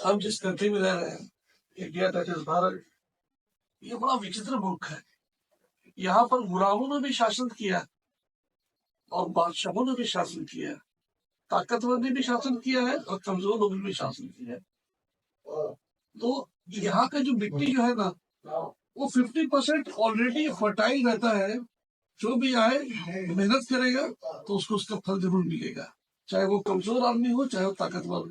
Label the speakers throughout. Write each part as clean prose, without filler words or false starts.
Speaker 1: हम जिस कंट्री में रह रहे हैं, इंडिया दैट इज भारत, ये बड़ा विचित्र मुल्क है। यहाँ पर गुलामों ने भी शासन किया और बादशाहों ने भी शासन किया है, ताकतवर ने भी शासन किया है और कमजोर लोगों ने भी शासन किया है। तो यहाँ का जो मिट्टी जो है ना, वो 50% ऑलरेडी फर्टाइल रहता है। जो भी आए मेहनत करेगा तो उसको उसका फल जरूर मिलेगा, चाहे वो कमजोर आदमी हो चाहे वो ताकतवर हो।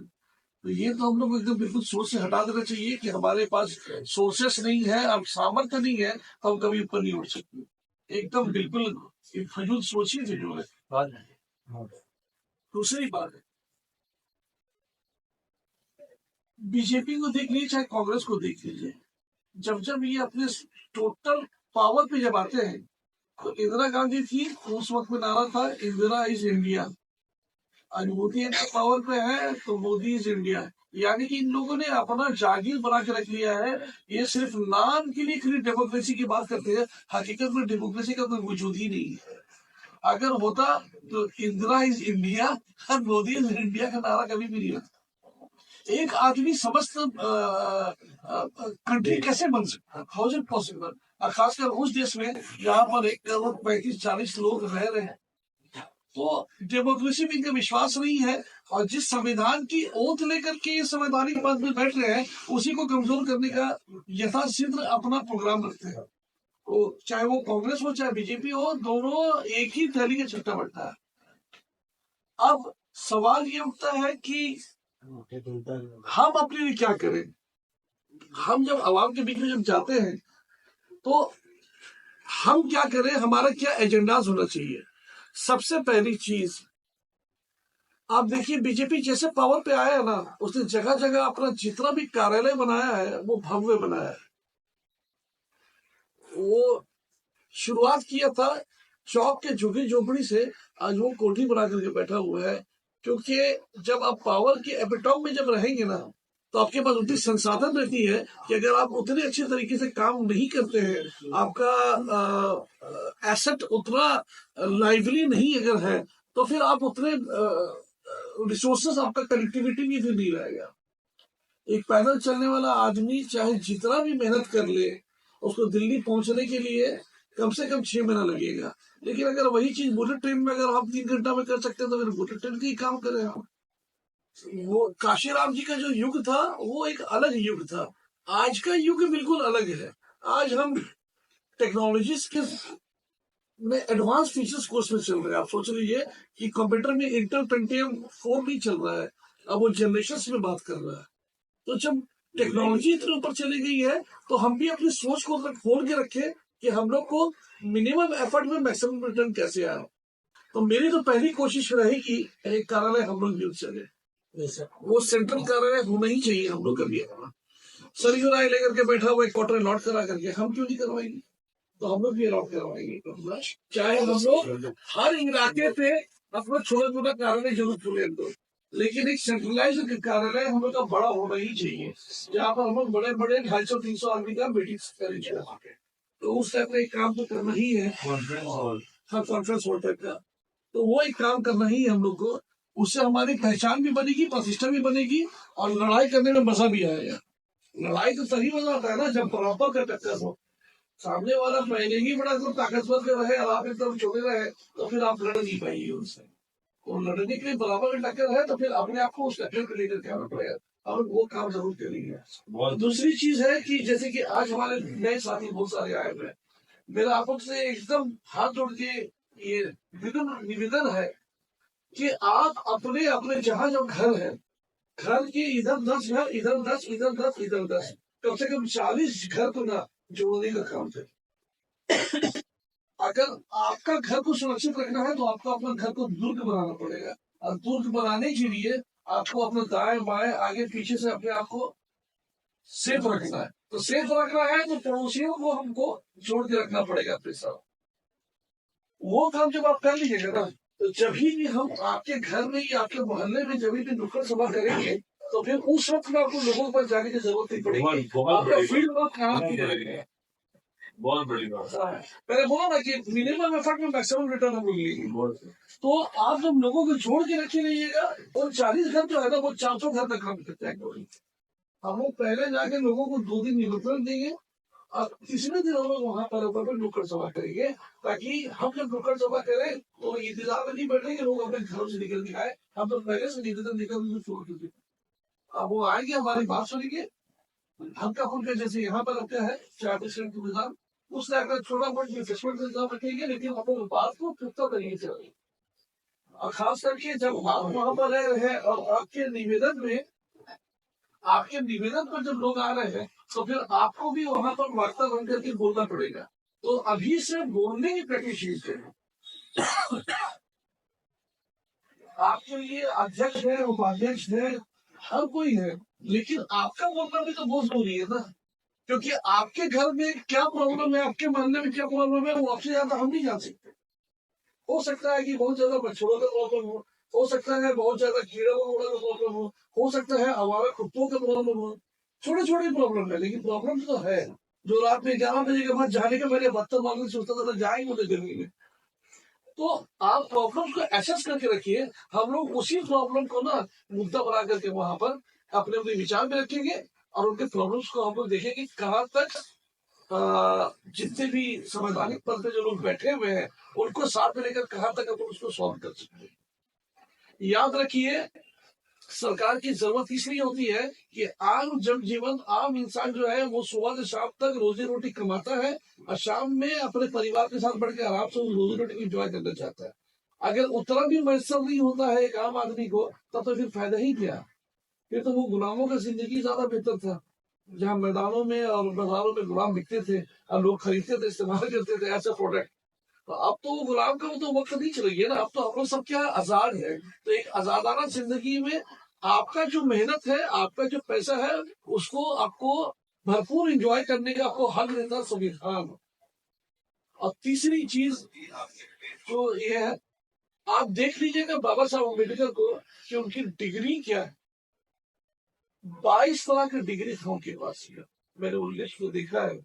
Speaker 1: तो ये तो हम लोग एकदम बिल्कुल सोच से हटा देना चाहिए कि हमारे पास सोर्सेस नहीं है, अब सामर्थ्य नहीं है, तो हम कभी ऊपर नहीं उठ सकते। एकदम बिल्कुल फजूल सोचिए जो है। दूसरी बात है, बीजेपी को देख लीजिए चाहे कांग्रेस को देख लीजिए, जब जब ये अपने टोटल पावर पे जब आते हैं, तो इंदिरा गांधी थी, उस वक्त में नारा था इंदिरा इज इंडिया। आज मोदी पावर पे है तो मोदी इज इंडिया। यानी कि इन लोगों ने अपना जागीर बना के रख लिया है। ये सिर्फ नाम के लिए खाली डेमोक्रेसी की बात करते हैं, हकीकत में डेमोक्रेसी का कोई वजूद ही नहीं है। अगर होता तो इंदिरा इज इंडिया और मोदी इज इंडिया का नारा कभी भी नहीं होता। एक आदमी समस्त कंट्री कैसे बन सकता है? How is it possible? और खासकर उस देश में जहां पर 1 करोड़ 35-40 लोग रह रहे हैं, तो डेमोक्रेसी में इनका विश्वास नहीं है। और जिस संविधान की ओथ लेकर के ये संवैधानिक पद में बैठ रहे हैं, उसी को कमजोर करने का यथासिद्ध अपना प्रोग्राम रखते हैं। तो चाहे वो कांग्रेस हो चाहे बीजेपी हो, दोनों एक ही थैली का छट्टा बढ़ता है। अब सवाल ये उठता है कि हम अपने लिए क्या करें। हम जब आवाम के बीच में जब जाते हैं, तो हम क्या करें, हमारा क्या एजेंडाज होना चाहिए। सबसे पहली चीज, आप देखिए बीजेपी जैसे पावर पे आया है ना, उसने जगह जगह अपना जितना भी कार्यालय बनाया है वो भव्य बनाया है। वो शुरुआत किया था चौक के झुग्गी झोपड़ी से, आज वो कोठी बना करके बैठा हुआ है। क्योंकि जब आप पावर के एपिटॉप में जब रहेंगे ना, तो आपके पास उतनी संसाधन रहती है कि अगर आप उतने अच्छे तरीके से काम नहीं करते हैं, आपका एसेट उतना लाइवली नहीं अगर है, तो फिर आप उतने रिसोर्सेस, आपका कनेक्टिविटी भी फिर नहीं रहेगा। एक पैदल चलने वाला आदमी चाहे जितना भी मेहनत कर ले, उसको दिल्ली पहुंचने के लिए कम से कम 6 महीना लगेगा। लेकिन अगर वही चीज बुलेट ट्रेन में अगर आप 3 घंटा में कर सकते हैं, तो फिर बुलेट ट्रेन का ही काम करें हम। वो काशीराम जी का जो युग था वो एक अलग युग था, आज का युग बिल्कुल अलग है। आज हम टेक्नोलॉजीज के में एडवांस फीचर्स कोर्स में चल रहे हैं। आप सोच लीजिए कि कंप्यूटर में इंटेल पेंटियम 4 नहीं चल रहा है, अब वो जनरेशन में बात कर रहा है। तो जब टेक्नोलॉजी इतने ऊपर चली गई है, तो हम भी अपनी सोच को खोल के रखें कि हम लोग को मिनिमम एफर्ट में मैक्सिमम रिटर्न कैसे आए। तो मेरी तो पहली कोशिश रहेगी एक कार्यालय हम लोग यूज चले, वो सेंट्रल कार्यालय होना ही चाहिए हम लोग का भी। सरयू राय लेकर के बैठा हुआ एक क्वार्टर लॉट करा करके हम क्यों नहीं करवाएंगे? तो हम लोग भी अलॉट करवाएंगे। चाहे हम लोग हर इलाके पे अपना छोटा छोटा कार्यालय जरूर खोले, दो, लेकिन एक सेंट्रलाइज कार्यालय हम लोग का बड़ा होना ही चाहिए, जहाँ पर हम लोग बड़े बड़े 250-300 आदमी का मीटिंग करेंगे। तो उस टाइप का एक काम तो करना ही है, हाँ, कॉन्फ्रेंस हॉल टाइप का। तो वो एक काम करना ही है हम लोग को। उससे हमारी पहचान भी बनेगी, प्रतिष्ठा भी बनेगी, और लड़ाई करने में मजा भी आएगा। लड़ाई तो तभी मजा आता है ना जब प्रॉपर का टक्कर हो। सामने वाला पहले ही बड़ा तो ताकतवर के रहे और आप एकदम छोटे रहे, तो फिर आप लड़ नहीं पाएंगे उससे। और लड़ने के लिए बराबर में टक्कर है, तो फिर अपने आप को उस टक्कर को लेकर के आना पड़ेगा, और वो काम जरूर करेंगे। दूसरी चीज है कि जैसे कि आज हमारे नए साथी बहुत सारे आए हुए हैं, मेरा आप से एकदम हाथ जोड़ के ये निवेदन है कि आप अपने अपने जहाँ जो घर है, घर के इधर 10 घर, इधर 10, इधर 10, इधर 10, कम से कम 40 घर को ना जोड़ने का काम करें। अगर आपका घर को सुरक्षित रखना है, तो आपको अपना घर को दुर्ग बनाना पड़ेगा, और दुर्ग बनाने के लिए आपको अपना दाएं बाएं आगे पीछे से अपने आप को सेफ रखना है। तो सेफ रखना है तो पड़ोसियों को हमको जोड़ के रखना पड़ेगा अपने साथ। वो काम जब आप कर लीजिएगा ना, तो जब भी हम आपके घर में या आपके मोहल्ले में जब भी नुक्कड़ सभा करेंगे, तो फिर उस वक्त में आपको लोगों पर जाने की जरूरत नहीं पड़ेगी। आपका फील्ड वर्क कहाँ की रहेगा। बहुत बड़ी बात है। मैंने बोला ना कि मिनिमम एफर्ट में मैक्सिमम रिटर्न हम लोग लेंगे। तो आप जब लोगों को जोड़ के रखे रहिएगा, और 40 घर जो है ना, वो 400 घर तक काम करते हैं। हम लोग पहले जाके लोगों को 2 दिन निमंत्रण देंगे और तीसरे दिन हम लोग वहां पर ऊपर पर नुक्कड़ सभा करेंगे, ताकि हम जब नुक्कड़ सभा करें तो इंतजार में नहीं बैठेंगे लोग अपने घरों से निकल के आए। हम तो पहले से निवेदन निकल छोड़ चुके। अब वो आएंगे, हमारी बात सुनेंगे, हल्का फुल्का जैसे यहाँ पर रखा है 40% के निजाम, उस तरह का छोटा मोटा रिफ्रेशमेंट का निजाम रखेंगे, लेकिन हम लोग बात को पुख्ता तरीके से रखेंगे। और खास करके जब आप वहां पर रह रहे हैं और आपके निवेदन पर जब लोग आ रहे हैं, तो फिर आपको भी वहां पर वार्ता बन करके बोलना पड़ेगा। तो अभी से बोलने की प्रैक्टिस करें। आपके लिए अध्यक्ष है, उपाध्यक्ष है, हर कोई है, लेकिन आपका बोलना भी तो बहुत जरूरी है ना, क्योंकि आपके घर में क्या प्रॉब्लम है, आपके मोहल्ले में क्या प्रॉब्लम है, वो आपसे ज्यादा हम नहीं जान सकते। हो सकता है कि बहुत ज्यादा मच्छरों का प्रॉब्लम हो सकता है बहुत ज्यादा कीड़ा मकोड़ा का प्रॉब्लम हो सकता है हमारे कुत्तों का प्रॉब्लम हो। छोटे छोटे प्रॉब्लम है, लेकिन प्रॉब्लम तो है। जो रात में 11 बजे के बाद जाने के पहले बत्तर मांगने सोचता था जाएंगे उन्हें गर्मी में। तो आप प्रॉब्लम को एसेस करके रखिए, हम लोग उसी प्रॉब्लम को ना मुद्दा बना करके वहां पर अपने अपने विचार में रखेंगे और उनके प्रॉब्लम्स को हम लोग देखेंगे कहाँ तक जितने भी संवैधानिक पद पे जो लोग बैठे हुए हैं उनको साथ में लेकर कहाँ तक अपन उसको सॉल्व कर सकते हैं। याद रखिए, सरकार की जरूरत इसलिए होती है कि आम जनजीवन, आम इंसान जो है वो सुबह से शाम तक रोजी रोटी कमाता है और शाम में अपने परिवार के साथ बढ़ के आराम से रोजी रोटी एंजॉय करना चाहता है। अगर उतना भी मैसर नहीं होता है एक आम आदमी को, तब तो फिर फायदा ही क्या। फिर तो वो गुलामों का जिंदगी ज्यादा बेहतर था, जहाँ मैदानों में और बाजारों में गुलाम बिकते थे और लोग खरीदते थे, इस्तेमाल करते थे ऐसे प्रोडक्ट। तो अब तो वो गुलाम का वो तो वक्त नहीं चल गया ना, अब तो हम लोग सब क्या आजाद है। तो एक आजादाना जिंदगी में आपका जो मेहनत है, आपका जो पैसा है, उसको आपको भरपूर एंजॉय करने का आपको हक देता संविधान। और तीसरी चीज तो ये है, आप देख लीजिएगा बाबा साहब अम्बेडकर को कि उनकी डिग्री क्या है। 22 तरह की डिग्री था उनके पास। मैंने उन लिस्ट को देखा है,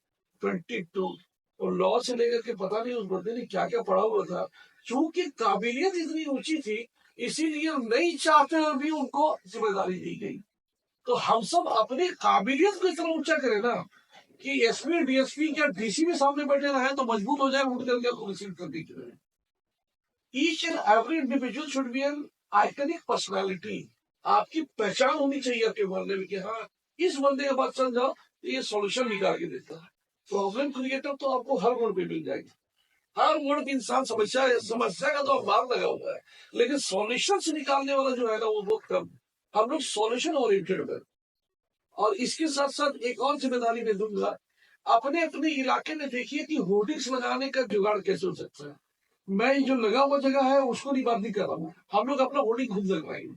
Speaker 1: 22। और लॉ से लेकर के पता नहीं उस बंदे ने क्या क्या पढ़ा हुआ था। चूंकि काबिलियत इतनी ऊंची थी, इसीलिए नहीं चाहते हुए भी उनको जिम्मेदारी दी गई। तो हम सब अपनी काबिलियत को इतना ऊंचा करें ना कि एसपी डीएसपी क्या डीसी भी सामने बैठे रहे तो मजबूत हो जाए उठ करके रिसीव करने के लिए। Each and every individual should be an iconic personality. आपकी पहचान होनी चाहिए आपके मोहल्ले में कि हाँ, इस बंदे के पास चल जाओ तो ये सॉल्यूशन निकाल के देता है। प्रॉब्लम क्रिएटर तो आपको हर मोड़ पे मिल जाएगी। हर मोड़ पे इंसान समस्या का तो अखबार लगा हुआ है, लेकिन सॉल्यूशन से निकालने वाला जो है ना वो बहुत कम। हम लोग सॉल्यूशन ओरिएंटेड है। और इसके साथ साथ एक और जिम्मेदारी मैं दूंगा, अपने अपने इलाके में देखिए कि होर्डिंग्स लगाने का जुगाड़ कैसे हो सकता है। मैं जो लगा हुआ जगह है उसको नहीं बात नहीं कर रहा हूँ, हम लोग अपना होर्डिंग खुद लगवाएंगे।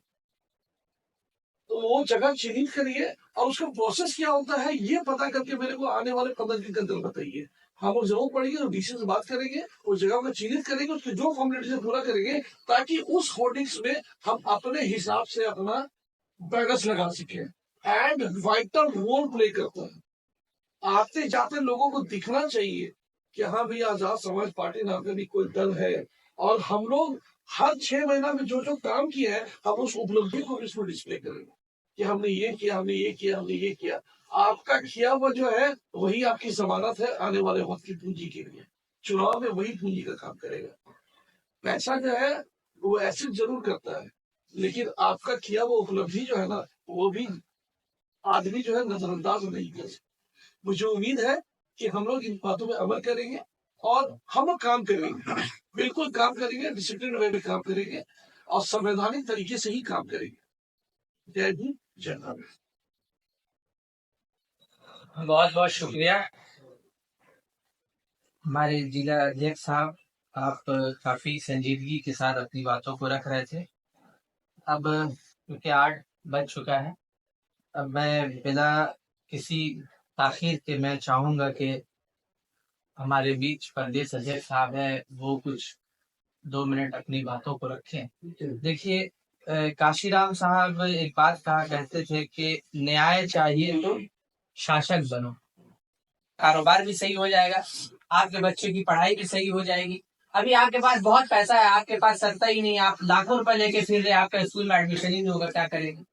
Speaker 1: तो वो जगह चिन्हित करिए और उसका प्रोसेस क्या होता है ये पता करके मेरे को आने वाले 15 दिन के अंदर बताइए। हम लोग जरूर पड़ेंगे तो डीसी से बात करेंगे, उस जगह को चिन्हित करेंगे, उसके जो फॉर्मेलिटी से पूरा करेंगे, ताकि उस होर्डिंग्स में हम अपने हिसाब से अपना बैनर्स लगा सके। एंड वाइटल रोल प्ले करता है, आते जाते लोगों को दिखना चाहिए कि हाँ भैया आजाद समाज पार्टी नाम का भी कोई दल है। और हम लोग हर 6 महीना में जो जो काम किया है हम उस उपलब्धि को इसमें डिस्प्ले करेंगे कि हमने ये किया, हमने ये किया, हमने ये किया। आपका किया हुआ जो है वही आपकी जमानत है आने वाले वक्त की पूंजी के लिए। चुनाव में वही पूंजी का काम करेगा। पैसा जो है वो एसिड जरूर करता है, लेकिन आपका किया हुआ उपलब्धि जो है ना वो भी आदमी जो है नजरअंदाज नहीं कर सकता। मुझे उम्मीद है कि हम लोग इन बातों में अमल करेंगे और हम लोग काम करेंगे, बिल्कुल काम करेंगे, डिसिप्लिन वे में काम करेंगे और संवैधानिक तरीके से ही काम करेंगे। जय हिंद, जय भारत।
Speaker 2: बहुत बहुत शुक्रिया हमारे जिला अध्यक्ष साहब, आप काफी संजीदगी के साथ अपनी बातों को रख रहे थे। अब क्योंकि 8 बज चुका है, अब मैं बिना किसी ताखीर के मैं चाहूंगा कि हमारे बीच प्रदेश अध्यक्ष साहब है वो कुछ 2 मिनट अपनी बातों को रखें। देखिए, काशीराम साहब एक बात कहा करते थे कि न्याय चाहिए तो शासक बनो, कारोबार भी सही हो जाएगा, आपके बच्चे की पढ़ाई भी सही हो जाएगी। अभी आपके पास बहुत पैसा है, आपके पास सरता ही नहीं, आप लाखों रुपए लेके फिर रहे, आपका स्कूल में एडमिशन ही नहीं होगा, क्या करेंगे?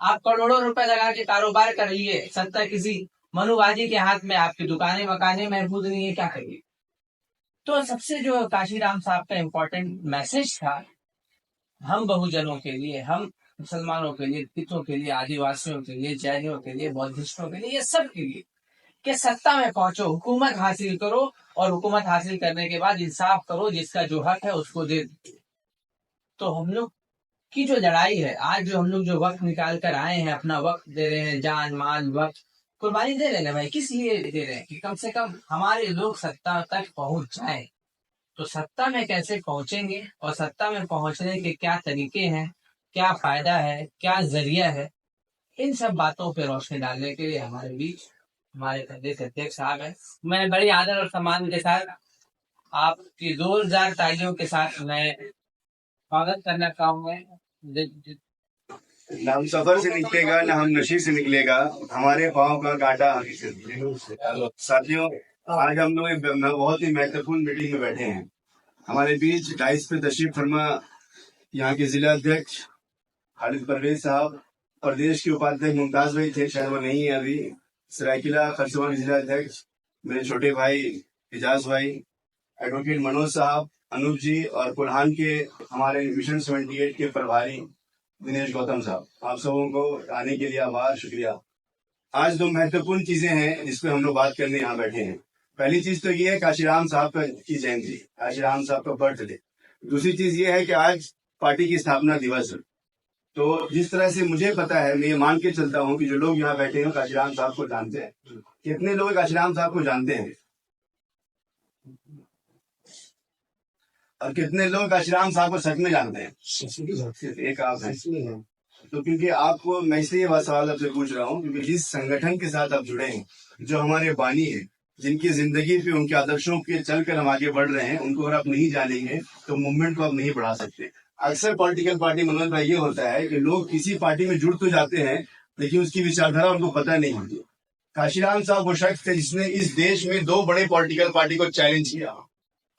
Speaker 2: आप करोड़ों रुपए लगा के कारोबार करिए, सत्ता किसी मनुवाजी के हाथ में, आपकी दुकानें मकानें महफूज नहीं है, क्या करिए। तो सबसे जो काशीराम साहब का इम्पोर्टेंट मैसेज था, हम बहुजनों के लिए, हम मुसलमानों के लिए, दलितों के लिए, आदिवासियों के लिए, जैनियों के लिए, बौद्धिस्टों के लिए, ये सब के लिए, कि सत्ता में पहुंचो, हुकूमत हासिल करो, और हुकूमत हासिल करने के बाद इंसाफ करो, जिसका जो हक है उसको दे दो। तो हम लोग की जो लड़ाई है, आज जो हम लोग जो वक्त निकाल कर आए हैं, अपना वक्त दे रहे हैं, जान माल वक्त कुर्बानी दे रहे हैं भाई, किस लिए दे रहे हैं? कि कम से कम हमारे लोग सत्ता तक पहुंच जाए। तो सत्ता में कैसे पहुंचेंगे, और सत्ता में पहुंचने के क्या तरीके हैं, क्या फायदा है, क्या जरिया है, इन सब बातों पर रोशनी डालने के लिए हमारे बीच हमारे प्रदेश अध्यक्ष साहब है। मैं बड़ी आदर और सम्मान के साथ आपकी जोरदार तालियों के साथ मैं स्वागत करना चाहूंगा।
Speaker 3: ना हम सफर से निकलेगा, ना हम नशे से निकलेगा, हमारे पाँव का कांटा आगे से निकलेगा। साथियों, आज हम लोग एक बहुत ही महत्वपूर्ण मीटिंग में बैठे हैं। हमारे बीच डाइस पे तशरीफ फरमा यहाँ के जिला अध्यक्ष खालिद परवेज साहब, प्रदेश के उपाध्यक्ष मुमताज भाई थे, शायद वो नहीं है अभी, सरायकिला खरसवा के जिला अध्यक्ष मेरे छोटे भाई एजाज भाई, एडवोकेट मनोज साहब, अनूप जी, और कुल्हान के हमारे मिशन 78 के प्रभारी दिनेश गौतम साहब, आप सबों को आने के लिए आभार, शुक्रिया। आज दो महत्वपूर्ण चीजें हैं जिसपे हम लोग बात करने यहाँ बैठे हैं। पहली चीज तो ये है काशीराम साहब की जयंती, काशीराम साहब का बर्थडे। दूसरी चीज ये है कि आज पार्टी की स्थापना दिवस है। तो जिस तरह से मुझे पता है, मैं ये मान के चलता हूँ कि जो लोग यहाँ बैठे हैं काशीराम साहब को जानते हैं। कितने लोग काशीराम साहब को जानते हैं और कितने लोग काशीराम साहब को सच में जानते हैं? सिर्फ एक आप हैं। तो क्योंकि आपको मैं इसलिए ये सवाल आपसे पूछ रहा हूँ क्योंकि जिस संगठन के साथ आप जुड़े हैं, जो हमारे बानी है, जिनकी जिंदगी पे उनके आदर्शों के चलकर हम आगे बढ़ रहे हैं, उनको अगर आप नहीं जानेंगे तो मूवमेंट को आप नहीं बढ़ा सकते। अक्सर पॉलिटिकल पार्टी मनोज भाई ये होता है कि लोग किसी पार्टी में जुड़ तो जाते हैं लेकिन उसकी विचारधारा उनको पता नहीं होती। काशीराम साहब वो शख्स थे जिसने इस देश में दो बड़े पॉलिटिकल पार्टी को चैलेंज किया,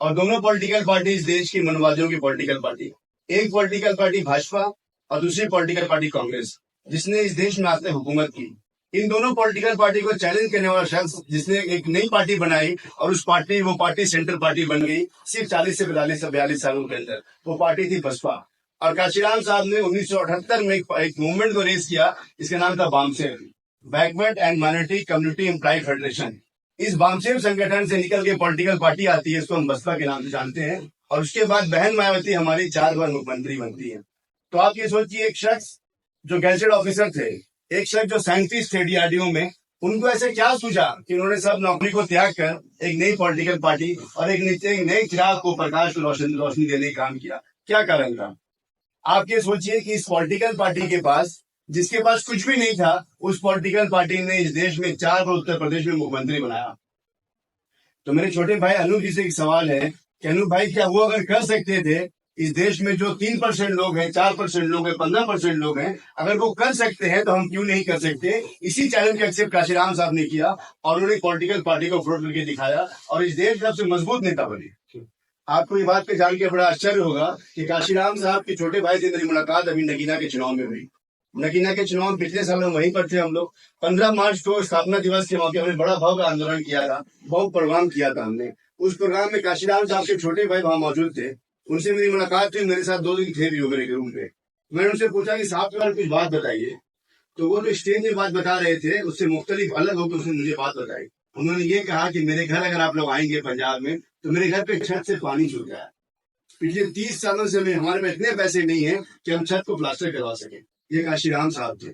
Speaker 3: और दोनों पॉलिटिकल पार्टी इस देश की मनवादियों की पॉलिटिकल पार्टी। एक पॉलिटिकल पार्टी भाजपा और दूसरी पॉलिटिकल पार्टी कांग्रेस, जिसने इस देश में आते हुकूमत की। इन दोनों पॉलिटिकल पार्टी को चैलेंज करने वाला शख्स जिसने एक नई पार्टी बनाई और उस पार्टी वो पार्टी सेंट्रल पार्टी बन गई सिर्फ 40 से 42 सालों के अंदर, वो पार्टी थी बसपा। और काशीराम साहब ने 1978 में एक मूवमेंट को रेस किया, इसका नाम था BAMCEF, backward and minority community employ federation. इस बामसेव संगठन से निकल के पॉलिटिकल पार्टी आती है, इसको हम बसपा के नाम से जानते हैं। और उसके बाद बहन मायावती हमारी 4 बार मुख्यमंत्री बनती है। तो आप ये सोचिए, एक शख्स जो गैजेट ऑफिसर थे, एक शख्स जो साइंटिस्ट थे डीआरडीओ में, उनको ऐसे क्या सूझा कि उन्होंने सब नौकरी को त्याग कर एक नई पॉलिटिकल पार्टी और एक नए चिराग को प्रकाश रोशनी देने का काम किया? क्या कारण था? आप ये सोचिए कि इस पॉलिटिकल पार्टी के पास, जिसके पास कुछ भी नहीं था, उस पॉलिटिकल पार्टी ने इस देश में 4 बार उत्तर प्रदेश में मुख्यमंत्री बनाया। तो मेरे छोटे भाई अनूप जी से एक सवाल है कि अनूप भाई, क्या वो अगर कर सकते थे, इस देश में जो 3% लोग हैं, 4% लोग हैं, 15% लोग हैं, अगर वो कर सकते हैं तो हम क्यों नहीं कर सकते? इसी चैलेंज को एक्सेप्ट काशीराम साहब ने किया और उन्होंने पॉलिटिकल पार्टी को फ्लोट करके दिखाया और इस देश के सबसे मजबूत नेता बने। आपको ये बात पे जान के बड़ा आश्चर्य होगा कि काशीराम साहब के छोटे भाई से मेरी मुलाकात अभी नगीना के चुनाव में हुई। नगीना के चुनाव में पिछले साल में वहीं पर थे हम लोग। 15 मार्च को स्थापना दिवस के मौके हमने बड़ा भव्य आंदोलन किया था, बहुत प्रोग्राम किया था हमने। उस प्रोग्राम में काशीराम साहब के छोटे भाई वहां मौजूद थे, उनसे मेरी मुलाकात हुई, मेरे साथ 2 दिन थे भी वो मेरे रूम पे। मैंने उनसे पूछा कि साहब के बारे में कुछ बात बताइए। तो वो जो स्टेज में बात बता रहे थे उससे मुख्तलिफ अलग होकर उसने मुझे बात बताई। उन्होंने ये कहा कि मेरे घर अगर आप लोग आएंगे पंजाब में तो मेरे घर पे छत से पानी छूट गया है। पिछले 30 सालों से हमारे में इतने पैसे नहीं है कि हम छत को प्लास्टर करवा सके। ये काशीराम साहब थे।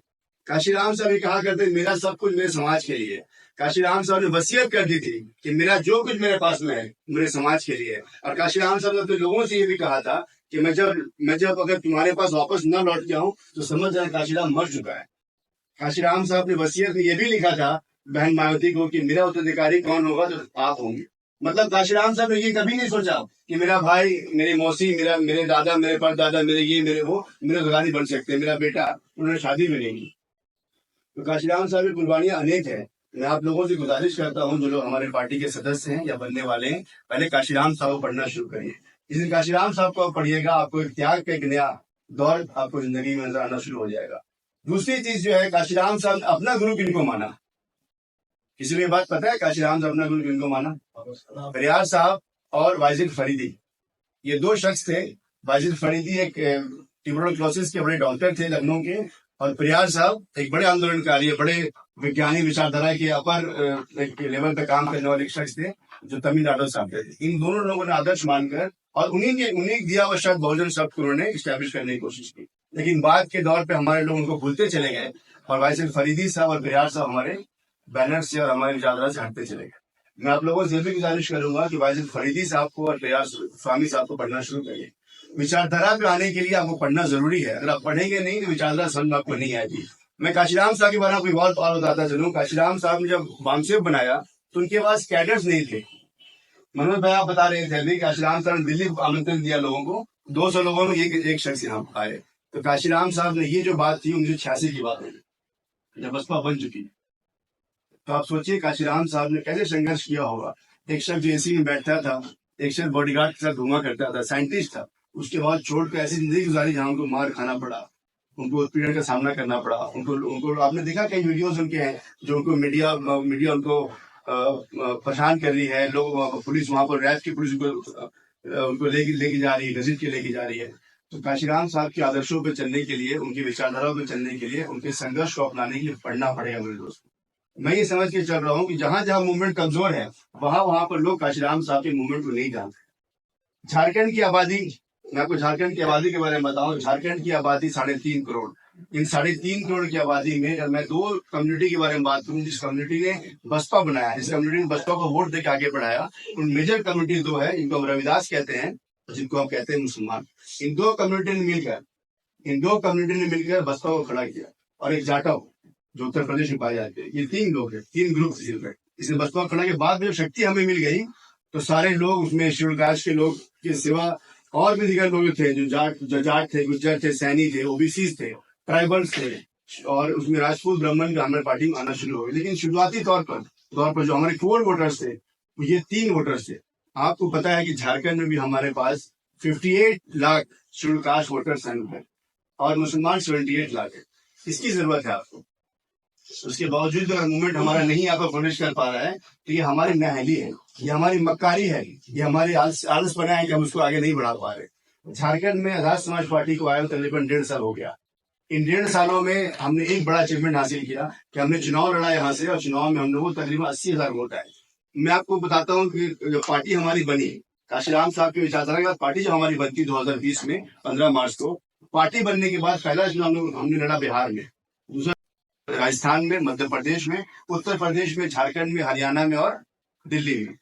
Speaker 3: काशीराम साहब ये कहा करते मेरा सब कुछ मेरे समाज के लिए। काशीराम साहब ने वसीयत कर दी थी कि मेरा जो कुछ मेरे पास में है मेरे समाज के लिए। और काशीराम साहब ने अपने लोगों से ये भी कहा था कि मैं जब अगर तुम्हारे पास वापस न लौट के आऊं तो समझ जाए काशीराम मर चुका है। काशीराम साहब ने वसीयत में ये भी लिखा था बहन मायावती को कि मेरा उत्तराधिकारी कौन होगा तो आप होंगे। मतलब काशीराम साहब ने ये कभी नहीं सोचा कि मेरा भाई, मेरी मौसी, मेरे दादा, मेरे परदादा, मेरे ये मेरे वो मेरे दुकानी बन सकते हैं, मेरा बेटा। उन्होंने शादी भी नहीं की। तो काशीराम साहब की कुर्बानियां अनेक है। मैं आप लोगों से गुजारिश करता हूं, जो लोग हमारे पार्टी के सदस्य हैं या बनने वाले हैं, पहले काशीराम साहब को पढ़ना शुरू करिए। जिस दिन काशीराम साहब को पढ़िएगा, आपको एक त्याग का एक नया दौर आपको जिंदगी में नजर आना शुरू हो जाएगा। दूसरी चीज जो है, काशीराम साहब ने अपना गुरु किनको माना? किसी को ये बात पता है काशीराम साहब अपना गुरु किनको माना? परिहार साहब और वाजिद फरीदी, ये दो शख्स थे। वाजिद फरीदी एक ट्यूबरक्लोसिस के बड़े डॉक्टर थे लखनऊ के, और परिहार साहब एक बड़े आंदोलनकारी, बड़े वैज्ञानिक विचारधारा के अपर लेवल पे काम करने वाले शख्स थे, जो तमिलनाडु से आते थे। इन दोनों लोगों ने आदर्श मानकर और उन्हीं दिया हुआ शब्द बहुजन शब्द को उन्होंने स्टैब्लिश करने की कोशिश की, लेकिन बाद के दौर पे हमारे लोग उनको भूलते चले गए, और वाजिद फरीदी साहब और परिहार साहब हमारे बैनर से और हमारी विचारधारा से हटते चले गए। मैं आप लोगों से भी गुजारिश करूंगा कि वाजिद फरीदी साहब को और परिहार स्वामी साहब को पढ़ना शुरू करिए। विचारधारा पे आने के लिए आपको पढ़ना जरूरी है। अगर आप पढ़ेंगे नहीं तो विचारधारा समझ में आपको नहीं आएगी। मैं काशीराम साहब के बारे में कोई और बताता चलूं। काशीराम साहब ने जब बामसेब बनाया तो उनके पास कैडर्स नहीं थे। मनोज भाई आप बता रहे थे अभी, काशीराम साहब ने दिल्ली आमंत्रण दिया लोगों को, 200 लोगों में एक शख्स यहाँ आए। तो काशीराम साहब ने ये जो बात थी 1986 की बात है, जब बसपा बन चुकी। तो आप सोचिए काशीराम साहब ने कैसे संघर्ष किया होगा। एक शख्स जो एसी में बैठता था, एक शख्स बॉडीगार्ड के साथ घूमा करता था, साइंटिस्ट था, उसके बाद छोड़कर ऐसी जिंदगी गुजारी जहां उनको मार खाना पड़ा, उनको उत्पीड़न का सामना करना पड़ा। उनको आपने देखा कई वीडियोस उनके हैं जो उनको मीडिया उनको परेशान कर रही है। लोग पुलिस वहां पर रैप की पुलिस उनको लेके जा रही है, घसीट के लेके जा रही है। तो काशीराम साहब के आदर्शों पर चलने के लिए, उनकी विचारधारा पर चलने के लिए, उनके संघर्ष को अपनाने के लिए पढ़ना पड़ेगा मेरे दोस्तों। मैं ये समझ के चल रहा हूँ कि जहां जहां मूवमेंट कमजोर है वहां पर लोग काशीराम साहब के मूवमेंट को नहीं जानते। झारखंड की आबादी, मैं आपको झारखंड की आबादी के बारे में बताऊं। झारखंड की आबादी 3.5 करोड़। इन 3.5 करोड़ की आबादी में मैं 2 कम्युनिटी के बारे में बात करूं जिस कम्युनिटी ने बसपा बनाया, जिस कम्युनिटी ने बसपा को वोट देकर आगे बढ़ाया, उन मेजर कम्युनिटी 2 है, इनको हम रविदास कहते हैं, जिनको हम कहते हैं मुसलमान। इन 2 कम्युनिटी ने मिलकर बसपा को खड़ा किया। और एक जाटव जो उत्तर प्रदेश में पाए जाते हैं। ये 3 लोग है, 3 ग्रुप इसने बसपा खड़ा के बाद में शक्ति हमें मिल गई तो सारे लोग उसमें शेड्यूल कास्ट के लोग के सिवा और भी दिगर लोग थे, जो जाट थे, गुज्जर थे, सैनी थे, ओबीसी थे, ट्राइबल्स थे, और उसमें राजपूत ब्राह्मण का हमारे पार्टी में आना शुरू हो गई। लेकिन शुरुआती तौर पर जो हमारे कोर वोटर्स थे वो ये 3 वोटर्स थे। आपको पता है कि झारखंड में भी हमारे पास 58 लाख शेड्यूल कास्ट वोटर्स हैं और मुसलमान 78 लाख है। इसकी जरूरत है आपको। उसके बावजूद अगर मूवमेंट हमारा नहीं यहाँ पर प्रवेश कर पा रहा है तो ये हमारी नाअहली है, ये हमारी मक्कारी है, ये हमारी आलस बना है कि हम उसको आगे नहीं बढ़ा पा रहे। झारखंड में आजाद समाज पार्टी को आए तकरीबन 1.5 साल हो गया। इन 1.5 सालों में हमने एक बड़ा अचीवमेंट हासिल किया कि हमने चुनाव लड़ा यहाँ से, और चुनाव में हम लोगों को तकरीबन 80,000 वोट आए। मैं आपको बताता हूँ कि जो पार्टी हमारी बनी, काशीराम साहब की विचारधारा के बाद पार्टी जो हमारी बनती 2020 में 15 मार्च को, पार्टी बनने के बाद पहला चुनाव हमने लड़ा बिहार में, दूसरा राजस्थान में, मध्य प्रदेश में, उत्तर प्रदेश में, झारखंड में, हरियाणा में और दिल्ली में।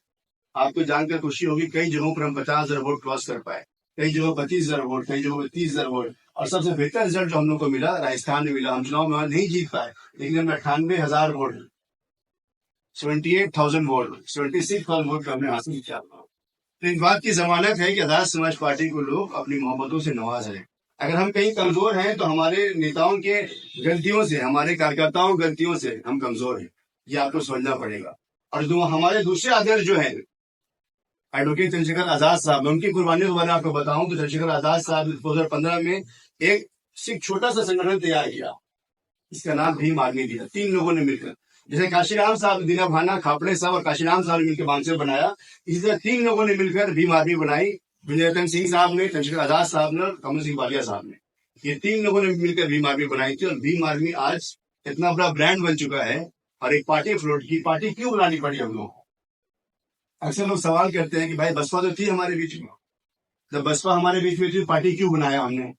Speaker 3: आपको जानकर खुशी होगी कई जगहों पर हम 50,000 वोट क्रॉस कर पाए, कई जगहों 25,000 वोट, कई जगहों 30,000 वोट। और सबसे बेहतर रिजल्ट जो हम लोग को मिला राजस्थान में मिला। हम चुनाव में नहीं जीत पाए लेकिन हमने 98,000 वोट, 78,000 वोट, 76,000 वोट हमने हासिल किया। तो इस बात की जमानत है कि आजाद समाज पार्टी को लोग अपनी मोहब्बतों से नवाज रहे। अगर हम कहीं कमजोर हैं तो हमारे नेताओं के गलतियों से, हमारे कार्यकर्ताओं की गलतियों से हम कमजोर हैं, ये आपको समझना पड़ेगा। और जो हमारे दूसरे आदर्श जो है एडवोकेट चंद्रशेखर आजाद साहब, उनकी कुर्बानियों के बारे में आपको बताऊं तो चंद्रशेखर आजाद साहब 2015 में एक छोटा सा संगठन तैयार किया, इसका नाम भीम आर्मी दिया, 3 लोगों ने मिलकर। जैसे काशीराम साहब, दीना भाना, खापड़े साहब और काशीराम साहब ने मिलकर बांसे बनाया, इसी तरह 3 लोगों ने मिलकर भीम आर्मी बनाई। विजय रतन सिंह साहब ने, चंद्रशेखर आजाद साहब ने और कमल सिंह बालिया साहब ने, ये 3 लोगों ने मिलकर भीम आर्मी बनाई थी। और भीम आर्मी आज इतना बड़ा ब्रांड बन चुका है और एक पार्टी फ्लोट की। पार्टी क्यों बनानी पड़ी हम लोग? अक्सर लोग सवाल करते हैं कि भाई बसपा तो थी हमारे बीच में, जब बसपा हमारे बीच में थी पार्टी क्यों बनाया हमने?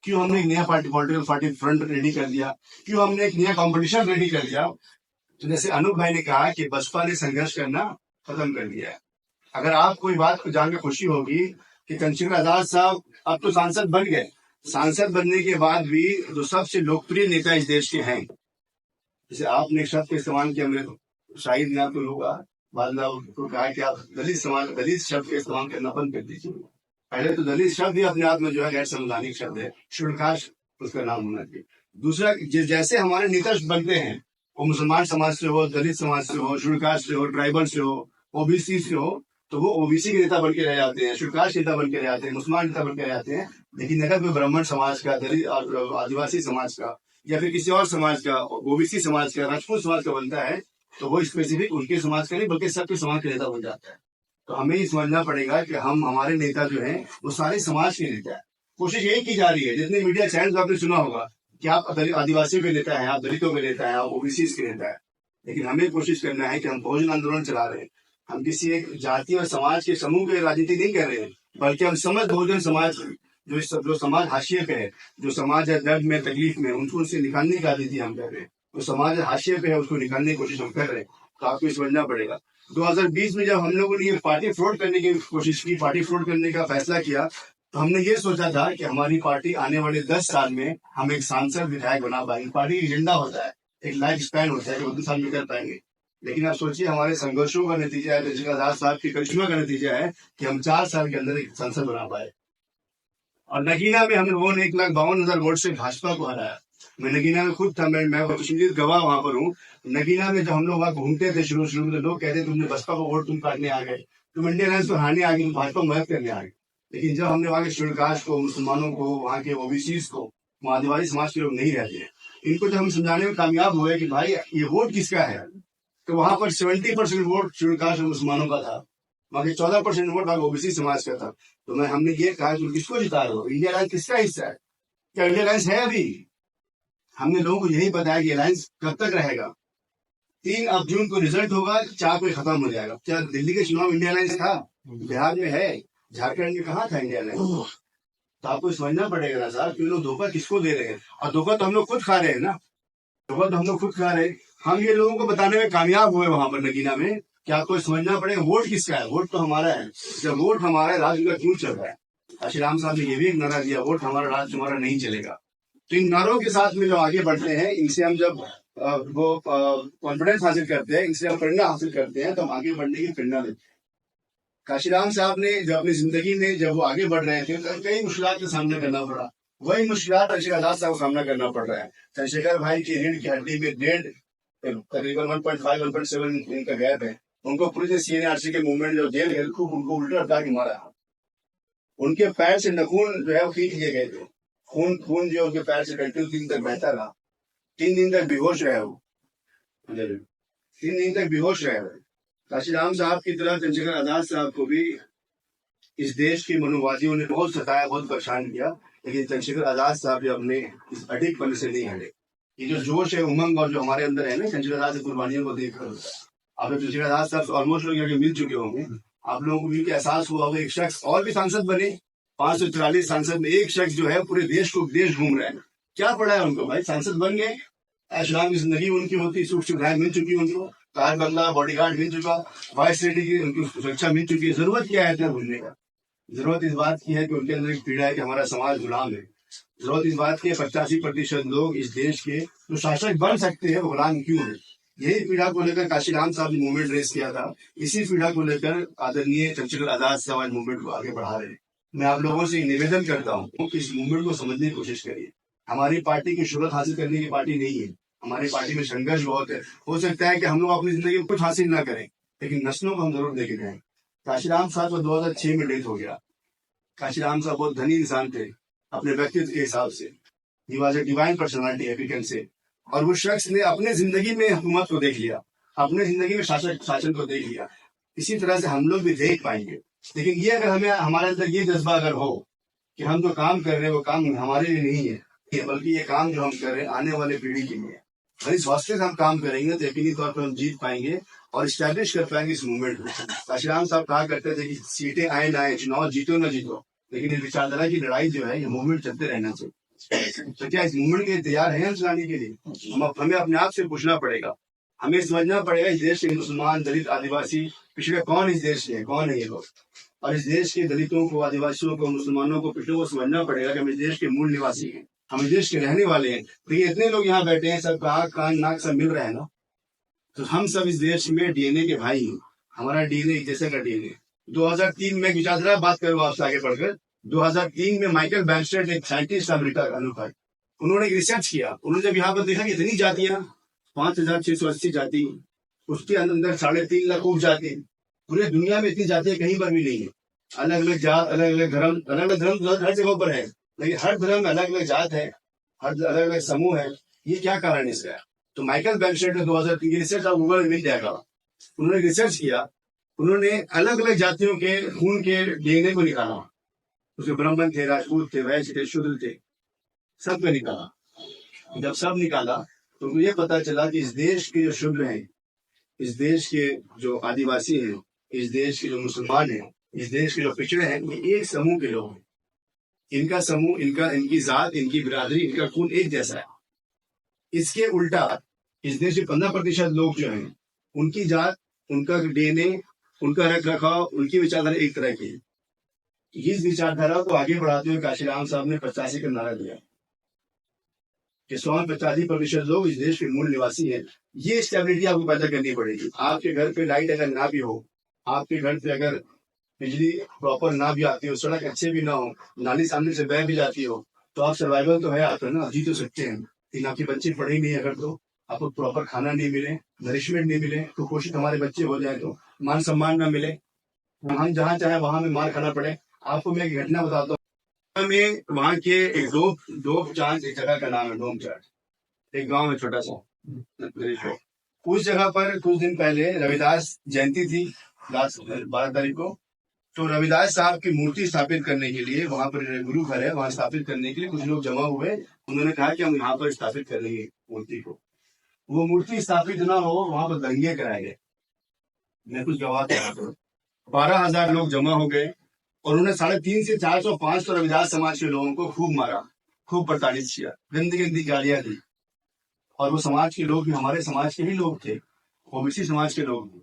Speaker 3: क्यों हमने एक नया पॉलिटिकल पार्टी फ्रंट रेडी कर दिया? क्यों हमने एक नया कॉम्पिटिशन रेडी कर दिया? तो जैसे अनूप भाई ने कहा कि बसपा ने संघर्ष करना खत्म कर दिया है। अगर आपको ये बात को जानकर खुशी होगी कि चंद्रशेखर आजाद साहब अब तो सांसद बन गए, सांसद बनने के बाद भी जो सबसे लोकप्रिय नेता इस देश के हैं, जैसे आपने एक शब्द का इस्तेमाल किया, मेरे शाहिद ने आपको होगा बाद में आपको कहा कि आप दलित शब्द का इस्तेमाल करना बंद कर दीजिए। पहले तो दलित शब्द ही अपने आप में जो है गैर संवैधानिक शब्द है, शेड्यूल कास्ट उसका नाम होना चाहिए। दूसरा, जैसे हमारे नेता बनते हैं वो मुसलमान समाज से हो, दलित समाज से हो, शेड्यूल कास्ट से हो, ट्राइबल से हो, ओबीसी से हो, तो वो ओबीसी के नेता बन के रह जाते हैं, शेड्यूल कास्ट नेता बन के रह जाते हैं, मुसलमान नेता बन के रह जाते हैं। लेकिन अगर कोई ब्राह्मण समाज का, दलित और आदिवासी समाज का या फिर किसी और समाज का, ओबीसी समाज का, राजपूत समाज का बनता है, तो वो स्पेसिफिक उनके समाज का नहीं बल्कि सबके समाज का नेता बन जाता है। तो हमें ये समझना पड़ेगा कि हमारे नेता जो है वो सारे समाज के नेता है। कोशिश यही की जा रही है, जितने मीडिया चैनल आपने सुना होगा कि आप आदिवासियों के नेता है, आप दलितों के नेता है, आप ओबीसी के नेता है, लेकिन हमें कोशिश करना है कि हम बहुजन आंदोलन चला रहे हैं। हम किसी एक जाति और समाज के समूह की राजनीति नहीं कर रहे हैं, बल्कि हम समझ बहुजन समाज जो समाज हाशिए पे है, जो समाज है दर्द में तकलीफ में, उनको उनसे निकालने की राजनीति हम कर रहे हैं। जो समाज हाशिए पे है उसको निकालने की कोशिश हम कर रहे हैं। तो आपको समझना पड़ेगा 2020 में जब हम लोगों ने ये पार्टी फ्रॉड करने की कोशिश की, पार्टी फ्रॉड करने का फैसला किया, तो हमने ये सोचा था कि हमारी पार्टी आने वाले 10 साल में हम एक सांसद विधायक बना पाएंगे। पार्टी एजेंडा होता है, एक लाइफ स्पैन होता है कि 2 साल में कर पाएंगे। लेकिन आप सोचिए हमारे संघर्षों का नतीजा है, तंजीर आजाद साहब की करिश्मा का नतीजा है कि हम 4 साल के अंदर एक सांसद बना पाए। और नगीना में हम लोगों ने 1,52,000 वोट से भाजपा को हराया। मैं नगीना में खुद था, मैं कश्मीर गवाह वहां पर हूँ। नगीना में जब हम लोग वहां घूमते थे शुरू में, तो लोग कहते तुमने बसपा को वोट तुम काटने आ गए, तुम इंडियन अलायंस को हारने आ गए, तुम भाजपा मदद करने आ गए। लेकिन जब हमने वहाँ के शेड्यूल को, मुसलमानों को, वहाँ के ओबीसी को, आदिवासी समाज के लोग नहीं रहते, इनको जब हम समझाने में कामयाब हुए कि भाई ये वोट किसका है, तो वहां पर 70% वोट शेड्यूल कास्ट और मुसलमानों का था, वहाँ के 14% वोट वहाँ ओबीसी समाज का था। तो हमने ये कहा कि किसको जिता रहे हो, इंडिया अलायंस किसका हिस्सा है, क्या इंडिया अलायंस है अभी? हमने लोगों को यही बताया कि अलायंस कब तक रहेगा। 3 जून को रिजल्ट होगा, 4 को खत्म हो जाएगा। क्या दिल्ली के चुनाव इंडिया अलायंस था? बिहार में है, झारखंड में कहाँ था इंडिया अलायंस? तो आपको समझना पड़ेगा ना साहब कि लोग धोखा किसको दे रहे हैं, और धोखा तो हम लोग खुद खा रहे हैं ना, धोखा तो हम लोग खुद खा रहे हैं। हम ये लोगों को बताने में कामयाब हुए वहां पर नगीना में कि आपको समझना पड़ेगा वोट किसका है, वोट तो हमारा है। जब वोट हमारा है, राज उनका क्यों चल रहा है? आशीराम साहब ने ये भी एक नारा दिया, वोट हमारा राज तुम्हारा नहीं चलेगा। तो इन नारों के साथ में जो आगे बढ़ते हैं, इनसे हम जब वो कॉन्फिडेंस हासिल करते हैं, इनसे हम प्रेरणा हासिल करते हैं, तो हम आगे बढ़ने की प्रेरणा लेते हैं। काशीराम साहब ने जब अपनी जिंदगी में जब वो आगे बढ़ रहे थे, तो कई मुश्किलात का सामना करना पड़ा। वही मुश्किलात चंद्रशेखर आजाद साहब को सामना करना पड़ रहा है। चंद्रशेखर भाई की रीढ़ की हड्डी में तकरीबन 1.5-1.7 इनका गैप है। उनको पुलिस ने CNRC के मूवमेंट जो जेल है, उनको उल्टा हटा के मारा। उनके पैर से नखून जो है वो खींच लिए गए थे, खून जो उनके पैर से 3 दिन तक बहता रहा। 3 दिन तक बेहोश रहे वो, 3 दिन तक बेहोश रहे। काशीराम साहब की तरह चंद्रशेखर आजाद साहब को भी इस देश के मनुवादियों ने बहुत सताया, बहुत परेशान किया, लेकिन चंद्रशेखर आजाद साहब जो अपने इस अडिगपन से नहीं हटे। ये जो जोश है, उमंग और जो हमारे अंदर है ना, चंद्रशेखर आजाद की कुर्बानियों को देखकर होता है। आप चंद्रशेखर आजाद साहब ऑलमोस्ट लोग यहाँ मिल चुके होंगे, आप लोगों को भी एहसास हुआ होगा। एक शख्स और भी सांसद बने, 544 सांसद में एक शख्स जो है पूरे देश घूम रहे हैं। क्या पड़ा है उनको भाई? सांसद बन गए, ऐशराम की जिंदगी उनकी होती, सुख सुविधाएं मिल चुकी उनको, कार बंगला बॉडीगार्ड मिल चुका, वाइस लेडी की उनकी सुरक्षा मिल चुकी है। जरूरत क्या है इतना भूलने का? जरूरत इस बात की है कि उनके अंदर एक पीड़ा है कि हमारा समाज गुलाम है। जरूरत इस बात की है 85% लोग इस देश के जो शासक बन सकते हैं वो गुलाम क्यों है। यही पीड़ा को लेकर काशीराम साहब ने मूवमेंट रेस किया था। इसी पीड़ा को लेकर आदरणीय चंद्रशेखर आजाद साहब आज मूवमेंट को आगे बढ़ा रहे हैं। मैं आप लोगों से निवेदन करता हूँ कि इस मूवमेंट को समझने की कोशिश करिए। हमारी पार्टी की शोहरत हासिल करने की पार्टी नहीं है, हमारी पार्टी में संघर्ष बहुत है। हो सकता है कि हम लोग अपनी जिंदगी में कुछ हासिल ना करें, लेकिन नस्लों को हम जरूर लेके जाएं। काशीराम साहब को 2006 में डेथ हो गया। काशीराम साहब बहुत धनी इंसान थे अपने व्यक्तित्व के हिसाब से, he was a divine personality एपिकन से। और वो शख्स ने अपने जिंदगी में हुकूमत को देख लिया, अपने जिंदगी में शासन को देख लिया। इसी तरह से हम लोग भी देख पाएंगे। लेकिन ये अगर हमें हमारे अंदर ये जज्बा अगर हो कि हम जो काम कर रहे हैं वो काम हमारे लिए नहीं है, बल्कि ये काम जो हम कर रहे हैं आने वाले पीढ़ी के लिए, और इस हौसले से हम काम करेंगे तो यकीनी तौर पर हम जीत पाएंगे और स्टैब्लिश कर पाएंगे इस मूवमेंट को। काशीराम साहब कहा करते थे कि सीटें आए ना आए, चुनाव जीतो ना जीतो, लेकिन इस विचारधारा की लड़ाई जो है ये मूवमेंट चलते रहना चाहिए। तो क्या इस मूवमेंट के तैयार हैं हम चलाने के लिए? हमें अपने आप से पूछना पड़ेगा, हमें समझना पड़ेगा इस देश के मुसलमान, दलित, आदिवासी, पिछड़े कौन इस देश के, कौन है ये लोग। और इस देश के दलितों को, आदिवासियों को, मुसलमानों को, पिछड़ों को समझना पड़ेगा कि हम इस देश के मूल निवासी हैं, हम इस देश के रहने वाले हैं। लेकिन इतने लोग यहाँ बैठे हैं, सब कान नाक सब मिल रहे हैं ना, तो हम सब इस देश में डीएनए के भाई हैं। हमारा डीएनए एक जैसे का डीएनए। 2003 में विचारधारा बात करूँ आपसे आगे बढ़कर, 2003 में माइकल बैक्सटर एक साइंटिस्ट अमेरिका का, उन्होंने एक रिसर्च किया। उन्होंने जब यहाँ पर देखा कि इतनी जातियां, 5680 जाति, उसके अंदर 3.5 लाख उपजाति, पूरे दुनिया में इतनी जातियां कहीं पर भी नहीं है। अलग अलग जात, अलग अलग धर्म, अलग अलग धर्म हर जगह पर है, लेकिन हर धर्म में अलग अलग जात है, हर अलग अलग समूह है। ये क्या कारण है इसका? तो माइकल बेनस्टेड ने 2003 की रिसर्च आप गूगल में मिल जाएगा, उन्होंने रिसर्च किया, उन्होंने अलग अलग जातियों के खून के डीएनए को निकाला, उसमें ब्राह्मण थे, राजपूत थे, वैश्य थे, शूद्र थे, सब का निकाला। जब सब निकाला तो उनको ये पता चला कि इस देश के जो शूद्र हैं, इस देश के जो आदिवासी हैं, इस देश के जो मुसलमान हैं, इस देश के जो पिछड़े हैं, ये एक समूह के लोग हैं। इनका समूह, इनकी जात, इनकी बिरादरी, इनका खून एक जैसा है। इसके उल्टा इस देश के 15% लोग जो हैं, उनकी जात, उनका डीएनए, उनका रख रखाव, उनकी विचारधारा एक तरह की। इस विचारधारा को आगे बढ़ाते हुए काशीराम साहब ने 85 का नारा दिया कि 85% लोग इस देश के मूल निवासी हैं। ये स्टेबिलिटी आपको पैदा करनी पड़ेगी। आपके घर पे लाइट अगर ना भी हो, आपके घर पे अगर बिजली प्रॉपर ना भी आती हो, सड़क अच्छे भी ना हो, नाली सामने से बह भी जाती हो, तो आप सर्वाइवल तो है आपका ना, जी तो सकते हैं। लेकिन आपके बच्चे पढ़े नहीं अगर, तो आपको प्रॉपर खाना नहीं मिले, नरिशमेंट नहीं मिले, तो कोशिश हमारे बच्चे हो जाए तो मान सम्मान ना मिले, हम जहाँ चाहे वहां में मार खाना पड़े। आपको मैं एक घटना बताता हूँ, में वहाँ के एक डोम चांद, एक जगह का नाम है डोम चांद, एक गांव है छोटा सा, उस जगह पर कुछ दिन पहले रविदास जयंती थी, लास्ट 12 तारीख को। तो रविदास साहब की मूर्ति स्थापित करने के लिए, वहां पर गुरु घर है, वहां स्थापित करने के लिए कुछ लोग जमा हुए। उन्होंने कहा कि हम यहाँ पर स्थापित कर लेंगे मूर्ति को। वो मूर्ति स्थापित ना हो, वहां पर दंगे कराए गए। मैं कुछ गवाह था, 12,000 लोग जमा हो गए और उन्होंने 350 से 400 500 रविदास समाज के लोगों को खूब मारा, खूब प्रताड़ित किया, गंदी गंदी गालियां दी। और वो समाज के लोग भी हमारे समाज के ही लोग थे, ओबीसी समाज के लोग थे,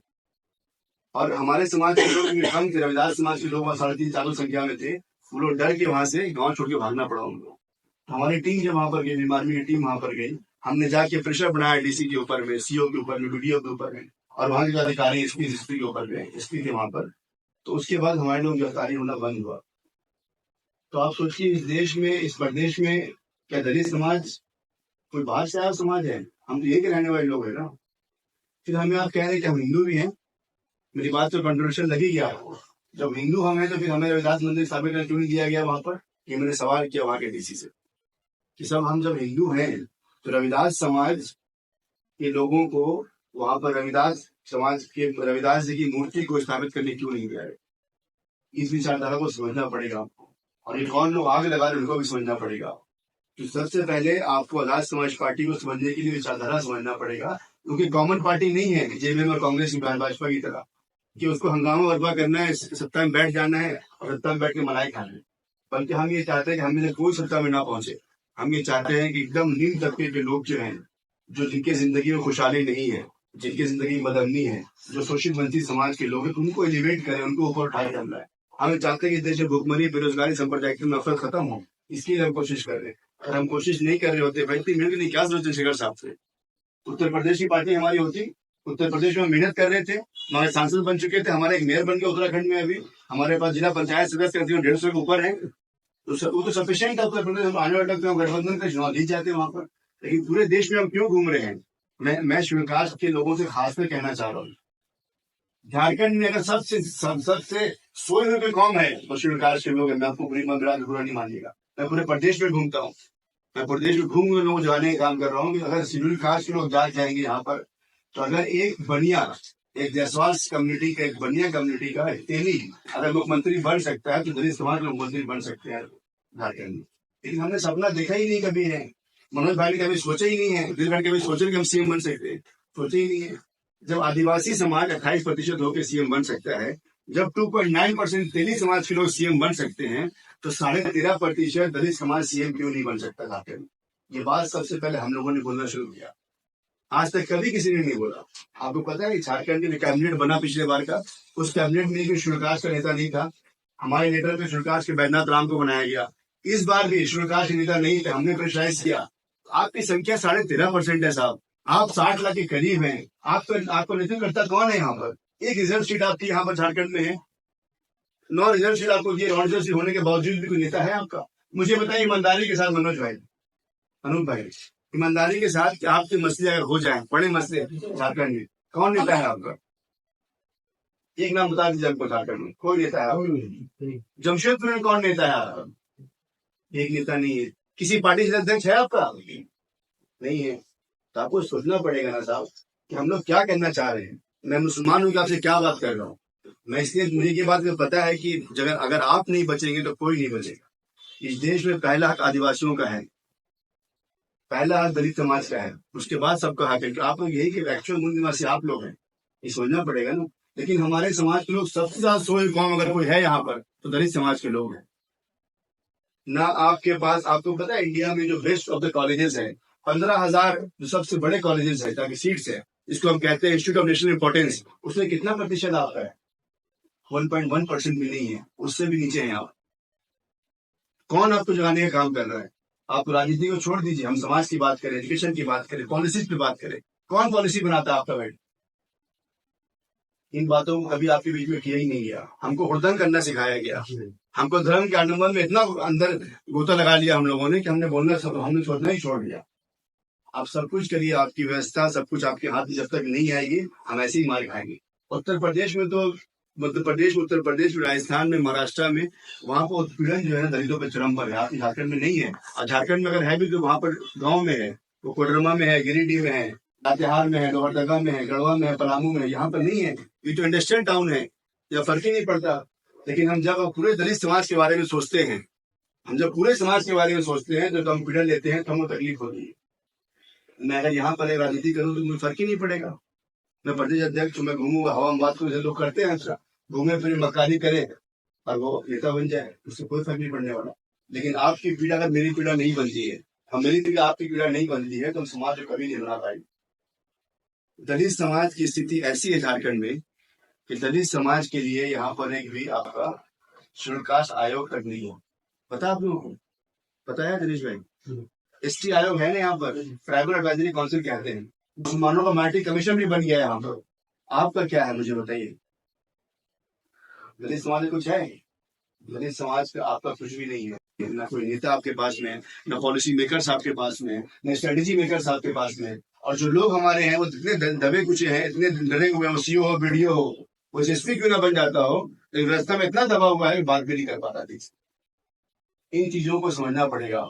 Speaker 3: और हमारे समाज के लोग भी कम थे। रविदास समाज के लोग 350-400 संख्या में थे। वो लोग डर के वहां से गांव छोड़ के भागना पड़ा उनको। हमारी टीम जब वहां पर गई, बीमारी की टीम वहां पर गई, हमने जाके प्रेशर बनाया डीसी के ऊपर में, सीओ के ऊपर में, बीडीओ के ऊपर में, और वहां के अधिकारी एसपी के ऊपर में, एसपी थे वहां पर। तो उसके बाद हमारे लोग गिरफ्तारी होना बंद हुआ। तो आप सोचिए, इस देश में, इस प्रदेश में क्या दलित समाज कोई बाहर से आया समाज है? हम तो ये के रहने वाले लोग हैं ना। फिर हमें आप कह रहे हैं कि हम हिंदू भी हैं। मेरी बात तो कंट्रोवर्शियल लगेगी आपको। जब हिंदू हम हैं तो फिर हमें रविदास मंदिर स्थापित करने क्यों नहीं दिया गया वहां पर? ये मैंने सवाल किया वहां के डीसी से कि सब हम जब हिंदू हैं तो रविदास समाज के लोगों को वहां पर रविदास समाज के, रविदास जी की मूर्ति को स्थापित करने क्यों नहीं दिया है? इस विचारधारा को समझना पड़ेगा आपको, और ये कौन लोग आग लगा रहे उनको भी समझना पड़ेगा। तो सबसे पहले आपको आजाद समाज पार्टी को समझने के लिए विचारधारा समझना पड़ेगा, क्योंकि कॉमन पार्टी नहीं है जेएमएम और कांग्रेस की, भाजपा की तरह कि उसको हंगामा बर्पा करना है, सत्ता में बैठ जाना है और सत्ता में बैठ के मलाई खाना है। बल्कि हम ये चाहते हैं कि हमें कोई सत्ता में ना पहुंचे। हम ये चाहते हैं कि एकदम निम्न तबके के लोग जो हैं, जो जिनके जिंदगी में खुशहाली नहीं है, जिनकी जिंदगी में बदअमनी है, जो शोषित वंचित समाज के लोग हैं, उनको एलिवेट करें, उनको ऊपर उठाया जाना है। हम चाहते हैं कि देश में भुखमरी, बेरोजगारी, सांप्रदायिक नफरत खत्म हो। इसके लिए हम कोशिश कर रहे हैं। अगर हम कोशिश नहीं कर रहे होते, व्यक्ति मिलकर नहीं, क्या सोचते शेखर साहब से? उत्तर प्रदेश की पार्टी हमारी होती, उत्तर प्रदेश में मेहनत कर रहे थे, हमारे सांसद बन चुके थे, हमारे एक मेयर बन गए उत्तराखंड में। अभी हमारे पास जिला पंचायत सदस्य 150 के ऊपर है, तो वो तो सफिशियंट है उत्तर प्रदेश। हम आने वाले वक्त में गठबंधन का चुनाव जीत जाते हैं वहां पर। लेकिन पूरे देश में हम क्यों घूम रहे हैं? मैं शिवकाश के लोगों से खासकर कहना चाह रहा हूँ, झारखंड में अगर सबसे सोए हुए कौम है तो शिवकाश के लोग हैं। मैं आपको बुरा नहीं मानिएगा, मैं पूरे प्रदेश में घूमता हूँ, मैं प्रदेश में घूम लोगों को जाने का काम कर रहा हूँ कि अगर शेड्यूल कास्ट के लोग जाग जाएंगे यहाँ पर, तो अगर एक बनिया, एक जायसवाल कम्युनिटी का, एक बनिया कम्युनिटी का तेली अगर मुख्यमंत्री बन सकता है, तो दलित समाज के मुख्यमंत्री बन सकते हैं झारखंड में। लेकिन हमने सपना देखा ही नहीं कभी है। मनोज भाई ने कभी सोचा ही नहीं है, दिल भर कभी सोचे कि हम सीएम बन सकते हैं, सोचे ही नहीं है। जब आदिवासी समाज 28% होकर सीएम बन सकता है, जब 2.9% तेली समाज के लोग सीएम बन सकते हैं, तो 13.5% दलित समाज सीएम क्यों नहीं बन सकता झारखंड? ये बात सबसे पहले हम लोगों ने बोलना शुरू किया। आज तक कभी किसी ने नहीं बोला। आपको पता है झारखंड के कैबिनेट बना पिछले बार का, उस कैबिनेट में कोई शिवकाश का नेता नहीं था। हमारे नेता पे शिवकाश के बैद्यनाथ राम को बनाया गया। इस बार भी शिवकाश के नेता नहीं थे, हमने प्रेशराइज किया। आपकी संख्या 13.5% है साहब, आप 60 लाख के करीब हैं। आपको नेतृत्व करता कौन है यहाँ पर? एक रिजर्व सीट आपकी यहाँ पर झारखंड में है, 9 रिजर्व सीट आपको दिए, रिजर्व सीट होने के बावजूद भी कोई नेता है आपका? मुझे बताइए ईमानदारी के साथ, मनोज भाई, अनूप भाई, ईमानदारी के साथ कि आपके मसले अगर हो जाए, बड़े मसले झारखंड में, कौन नेता है आपका? एक नाम बता दीजिए आपको झारखंड में कोई नेता है? जमशेदपुर में कौन नेता है आपका? एक नेता नहीं है। किसी पार्टी से अध्यक्ष है आपका? नहीं है। तो आपको सोचना पड़ेगा ना साहब कि हम लोग क्या कहना चाह रहे हैं। मैं मुसलमान हूँ कि आपसे क्या बात कर रहा हूँ। मैं इसलिए मुझे ये बात पता है कि अगर आप नहीं बचेंगे तो कोई नहीं बचेगा। इस देश में पहला हक आदिवासियों का है, पहला हक दलित समाज का है, उसके बाद सबका हक है। तो आप लोग यही कि एक्चुअल मूल निवासी आप लोग हैं, ये सोचना पड़ेगा ना। लेकिन हमारे समाज के लोग सबसे ज्यादा सोए कौम अगर कोई है यहाँ पर तो दलित समाज के लोग हैं ना। आपके पास, आपको पता है इंडिया में जो बेस्ट ऑफ द कॉलेजेस है 15,000 जो सबसे बड़े कॉलेजेस है ताकि सीट्स है, इसको हम कहते हैं इंस्टीट्यूट ऑफ नेशनल इंपॉर्टेंस, उसमें कितना प्रतिशत आपका है? 1.1% भी नहीं है, उससे भी नीचे है आप। कौन आपको जगाने का काम कर रहा है? आप राजनीति को छोड़ दीजिए, हम समाज की बात करें, एजुकेशन की बात करें, पॉलिसीज की बात करें। कौन पॉलिसी बनाता है आपका बैठ? इन बातों को कभी आपके बीच में किया ही नहीं गया। हमको हुड़दंग करना सिखाया गया, हमको धर्म के अनुबंध में इतना अंदर गोता लगा लिया हम लोगों ने कि हमने बोलना सब, हमने सोचना ही छोड़ दिया। आप सब कुछ करिए, आपकी व्यवस्था सब कुछ आपके हाथ में जब तक नहीं आएगी हम ऐसे ही मार खाएंगे। उत्तर प्रदेश में तो, मध्य प्रदेश, उत्तर प्रदेश, राजस्थान में, महाराष्ट्र में, वहां पर उत्पीड़न जो है ना दलितों पर चरम पर है। आप झारखंड में नहीं है, और झारखंड में अगर है भी तो वहां पर गाँव में है, वो कोडरमा में है, गिरिडीह में है, लातेहार में है, लोहरदगा में है, गढ़वा में है, पलामू में है, यहाँ पर नहीं है। ये तो इंडस्ट्रियल टाउन है, या फर्क ही नहीं पड़ता। लेकिन हम जब पूरे दलित समाज के बारे में सोचते हैं, हम जब पूरे समाज के बारे में सोचते हैं तो हम पीड़न लेते हैं, तो हमको तकलीफ होती है। मैं अगर यहाँ पर राजनीति करूँ तो मुझे फर्क ही नहीं पड़ेगा। मैं प्रदेश अध्यक्ष, मैं घूमूंगा, हवा में बात करूँ, लोग करते हैं, अच्छा घूमे फिर मक्कारी करे और वो नेता बन जाए, उससे कोई फर्क नहीं पड़ने वाला। लेकिन आपकी पीड़ा अगर मेरी पीड़ा नहीं बनती है, हम मेरी पीड़ा आपकी पीड़ा नहीं बनती है, तो हम समाज को कभी नहीं बना पाएंगे। दलित समाज की स्थिति ऐसी है झारखंड में कि दलित समाज के लिए यहाँ पर एक भी आपका शुल्कास आयोग तक नहीं है। पता आप लोगों को? पता है दिनेश भाई? एसटी आयोग है ना यहाँ पर, ट्राइबल एडवाइजरी काउंसिल कहते हैं। मुसलमानों का माइनॉरिटी कमीशन भी बन गया है यहाँ पर। आपका क्या है मुझे बताइए? दलित समाज में कुछ है? दलित समाज का आपका कुछ भी नहीं है। ना कोई नेता आपके पास में, ना पॉलिसी मेकर्स आपके पास में, ना स्ट्रेटेजी मेकर्स आपके पास में। और जो लोग हमारे हैं वो इतने दबे कुछ हैं, इतने डरे हुए हैं, सीओ हो, बीडीओ हो, वो एसपी क्यों ना बन जाता हो, लेकिन रास्ता में इतना दबा हुआ है कि बात भी नहीं कर पाता। इन चीजों को समझना पड़ेगा।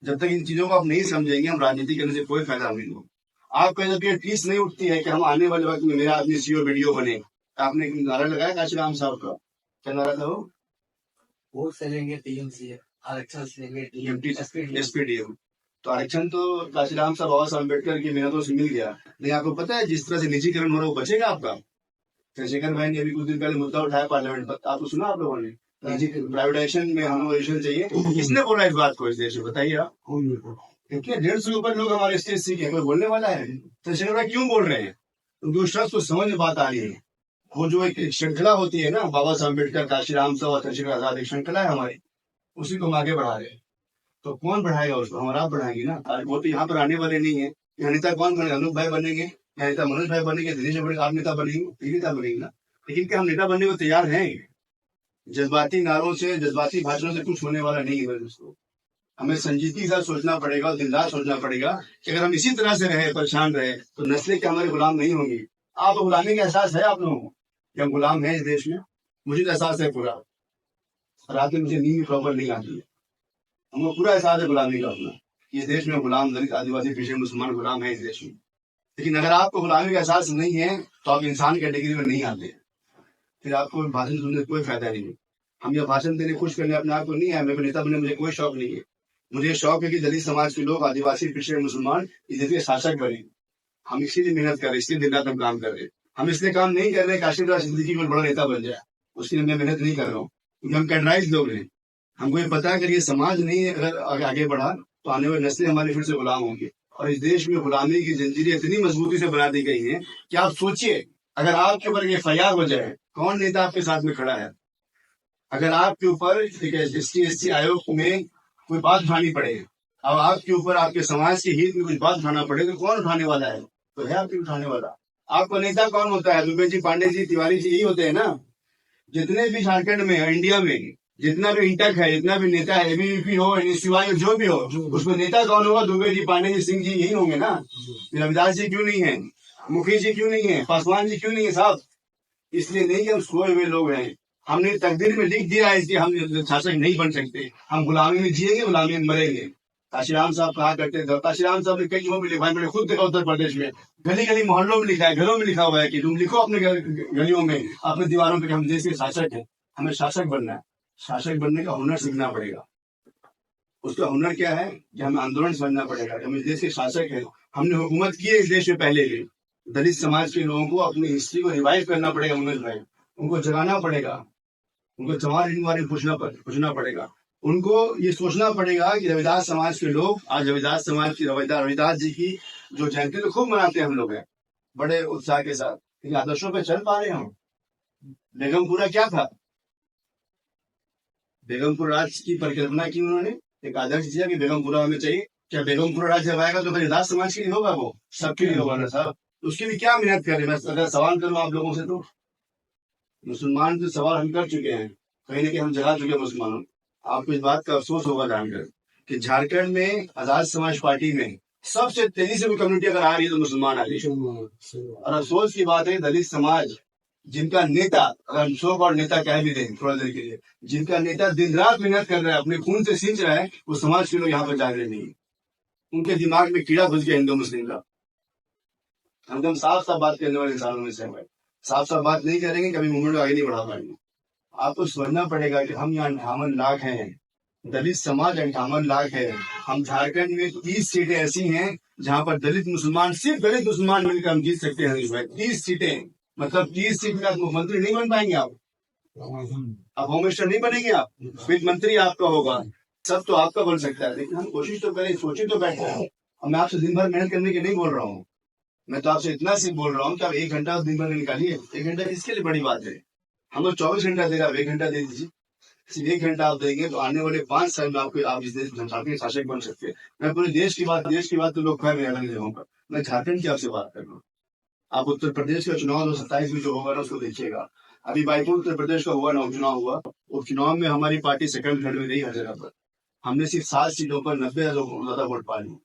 Speaker 3: जब तक इन चीजों को आप नहीं समझेंगे, हम राजनीति करने से कोई फायदा नहीं होगा। आपका जब ये टीस नहीं उठती है कि हम आने वाले वक्त में मेरा आदमी सीओ वीडियो बने, आपने नारा लगाया काशीराम साहब का, क्या नारा था वो?
Speaker 2: वोट से लेंगे टीएमसी, आरक्षण से लेंगे
Speaker 3: एसपीडीएम। तो आरक्षण तो काशीराम साहब, बाबा साहब अम्बेडकर की मेहनतों से मिल गया। लेकिन आपको पता है जिस तरह से निजीकरण हो रहा है वो बचेगा आपका? चंद्रशेखर भाई ने अभी कुछ दिन पहले मुद्दा उठाया पार्लियामेंट पर, आपको सुना आप लोगों ने? प्राइवेटाइजेशन में हम लोग चाहिए। किसने बोला इस बात को इस देश में, बताइए आप? क्योंकि 150 के ऊपर लोग हमारे SC के, कोई बोलने वाला है? चंद्रशेखर भाई क्यों बोल रहे हैं? क्योंकि उस शख्स को समझ में बात आ रही है। वो जो एक श्रृंखला होती है ना, बाबा साहब अम्बेडकर, काशीराम साहब और चंद्रशेखर आजाद, एक श्रृंखला है हमारी, उसी को हम आगे बढ़ा रहे हैं। तो कौन बढ़ाएगा उसको? हमारा आप बढ़ाएंगे ना। वो तो यहाँ पर आने वाले नहीं है। यहाँ नेता कौन बनेगा? अनूप भाई बनेंगे, यहाँ नेता मनोज भाई बनेंगे, दिनेश भाई, आप नेता बनेंगे, नेता बनेंगे ना। लेकिन क्या हम नेता बनने को तैयार हैं? जज्बाती नारों से, जज्बाती भाषणों से कुछ होने वाला नहीं है दोस्तों। हमें संजीदगी के साथ सोचना पड़ेगा, दिन रात सोचना पड़ेगा कि अगर हम इसी तरह से रहे, परेशान रहे, तो नस्लें क्या हमारे गुलाम नहीं होंगी? आप गुलामी का एहसास है आप लोगों को कि हम गुलाम हैं इस देश में? मुझे तो एहसास है पूरा। रात में मुझे नींद प्रॉपर नहीं आती है। हमको पूरा एहसास है गुलामी का अपना, इस देश में गुलाम, दलित, आदिवासी, पिछड़े, मुसलमान गुलाम है इस देश में। लेकिन अगर आपको गुलामी का एहसास नहीं है तो आप इंसान कैटेगरी में नहीं आते। फिर आपको भाषण सुनने से कोई फायदा नहीं है। हम ये भाषण देने, खुश करने अपने आप को नहीं है। मेरे को नेता बनने मुझे कोई शौक नहीं है। मुझे शौक है कि दलित समाज के लोग, आदिवासी, पिछड़े, मुसलमान इस देश के शासक बने। हम इसीलिए मेहनत कर रहे, इसलिए दिन रात हम काम कर रहे। हम इसलिए काम नहीं कर रहे काशीराम जिंदगी में बड़ा नेता बन जाए, उसके लिए मैं मेहनत नहीं कर रहा हूँ, क्योंकि हम कैडराइज लोग हैं। हमको ये पता है कि ये समाज नहीं अगर आगे बढ़ा तो आने वाली नस्लें हमारी फिर से गुलाम होंगी। और इस देश में गुलामी की जंजीरें इतनी मजबूती से बना दी गई हैं कि आप सोचिए, अगर आपके ऊपर ये FIR हो जाए, कौन नेता आपके साथ में खड़ा है? अगर आपके ऊपर ST आयोग में कोई बात उठानी पड़े, अब आपके ऊपर आपके समाज के हित में कुछ बात उठाना पड़े, तो कौन उठाने वाला है? तो है आपके उठाने वाला। आपका नेता कौन होता है? दुबे जी, पांडे जी, तिवारी जी, यही होते हैं ना। जितने भी झारखंड में, इंडिया में जितना भी इंटक है, जितना भी नेता है, ABVP हो, NSY हो, जो भी हो, उसमें नेता कौन होगा? दुबे जी, पांडे जी, सिंह जी, यही होंगे ना। रविदास जी क्यों नहीं है? मुखी जी क्यों नहीं है? पासवान जी क्यों नहीं है साहब? इसलिए नहीं, हम सोए हुए लोग हैं। हमने तकदीर में लिख दिया है इसलिए हम शासक नहीं बन सकते। हम गुलामी में जिएंगे, गुलामी में मरेंगे। काशीराम साहब कहा करते थे, काशीराम साहब ने कई जगहों में लिखा है, मैंने खुद देखा उत्तर प्रदेश में, गली गली मोहल्लों में लिखा है, घरों में लिखा हुआ है कि तुम लिखो अपने गलियों में, अपने दीवारों पे कि हम देश के शासक हैं, हमें शासक बनना है। शासक बनने का हुनर सीखना पड़ेगा। उसका हुनर क्या है कि हमें आंदोलन समझना पड़ेगा कि हम इस देश के शासक हैं, हमने हुकूमत की है इस देश में पहले भी। दलित समाज के लोगों को अपनी हिस्ट्री को रिवाइव करना पड़ेगा, मनोज भाई, उनको जगाना पड़ेगा, उनको जवान इन बारे में पूछना पड़ेगा, उनको ये सोचना पड़ेगा कि रविदास समाज के लोग आज रविदास समाज की रविदास जी की जो जयंती तो खूब मनाते हैं हम लोग हैं बड़े उत्साह के साथ, लेकिन आदर्शों पे चल पा रहे हैं हम। बेगमपुरा क्या था? बेगमपुर राज की परिकल्पना की उन्होंने, एक आदर्श दिया कि बेगमपुरा हमें चाहिए। क्या बेगमपुरा राज जब आएगा तो रविदास समाज के लिए होगा? वो सबके लिए होगा ना साहब। उसके लिए क्या मेहनत करें? मैं अगर सवाल करूं आप लोगों से, तो मुसलमान जो सवाल हम कर चुके हैं, कहीं ना कहीं हम जगा चुके हैं मुसलमानों। आपको इस बात का अफसोस होगा जानकर कि झारखंड में आजाद समाज पार्टी में सबसे तेजी से कोई कम्युनिटी अगर आ रही है तो मुसलमान आ रही है। और अफसोस की बात है, दलित समाज जिनका नेता, अगर शोक और नेता कह भी दें थोड़ा देर के लिए, जिनका नेता दिन रात मेहनत कर रहा है, अपने खून से सींच रहा है, वो समाज के लोग यहाँ पर जागरण नहीं है। उनके दिमाग में कीड़ा घुस गया हिंदू मुस्लिम का। हम साफ साफ बात करने वाले इंसानों में से हैं। साफ साफ बात नहीं करेंगे कभी मूवमेंट आगे नहीं बढ़ा पाएंगे। आपको समझना पड़ेगा कि हम यहाँ 58 लाख हैं, दलित समाज 58 लाख है। हम झारखंड में 30 सीटें ऐसी हैं जहाँ पर दलित मुसलमान, सिर्फ दलित मुसलमान मिलकर हम जीत सकते हैं। 30 सीटें, मतलब 30 सीट में आप मुख्यमंत्री नहीं बन पाएंगे, आप होम मिनिस्टर नहीं बनेंगे, आप वित्त मंत्री आपका होगा, सब तो आपका बन सकता है। लेकिन हम कोशिश तो करें, सोचे तो बैठे हैं। और मैं आपसे दिन भर मेहनत करने के नहीं बोल रहा हूँ, मैं तो आपसे इतना सिर्फ बोल रहा हूँ कि आप 1 घंटा दिन भर निकालिए। 1 घंटा किसके लिए बड़ी बात है? हम लोग 24 घंटा दे रहे हैं, 1 घंटा दे दीजिए। सिर्फ 1 घंटा आप देंगे तो आने वाले 5 साल में आपको, आप इस देश में शासक बन सकते हैं। मैं पूरे देश की बात तो लोग कह रहे हैं अलग जगहों पर, मैं झारखंड की आपसे बात कर रहा हूँ। आप उत्तर प्रदेश का चुनाव 2027 में जो होगा ना उसको देखिएगा। अभी बाईपुर उत्तर प्रदेश का हुआ ना उपचुनाव हुआ, उपचुनाव में हमारी पार्टी सेकंड थर्ड में रही हर जगह पर। हमने सिर्फ 7 सीटों पर 90,000 ज्यादा वोट पा ली,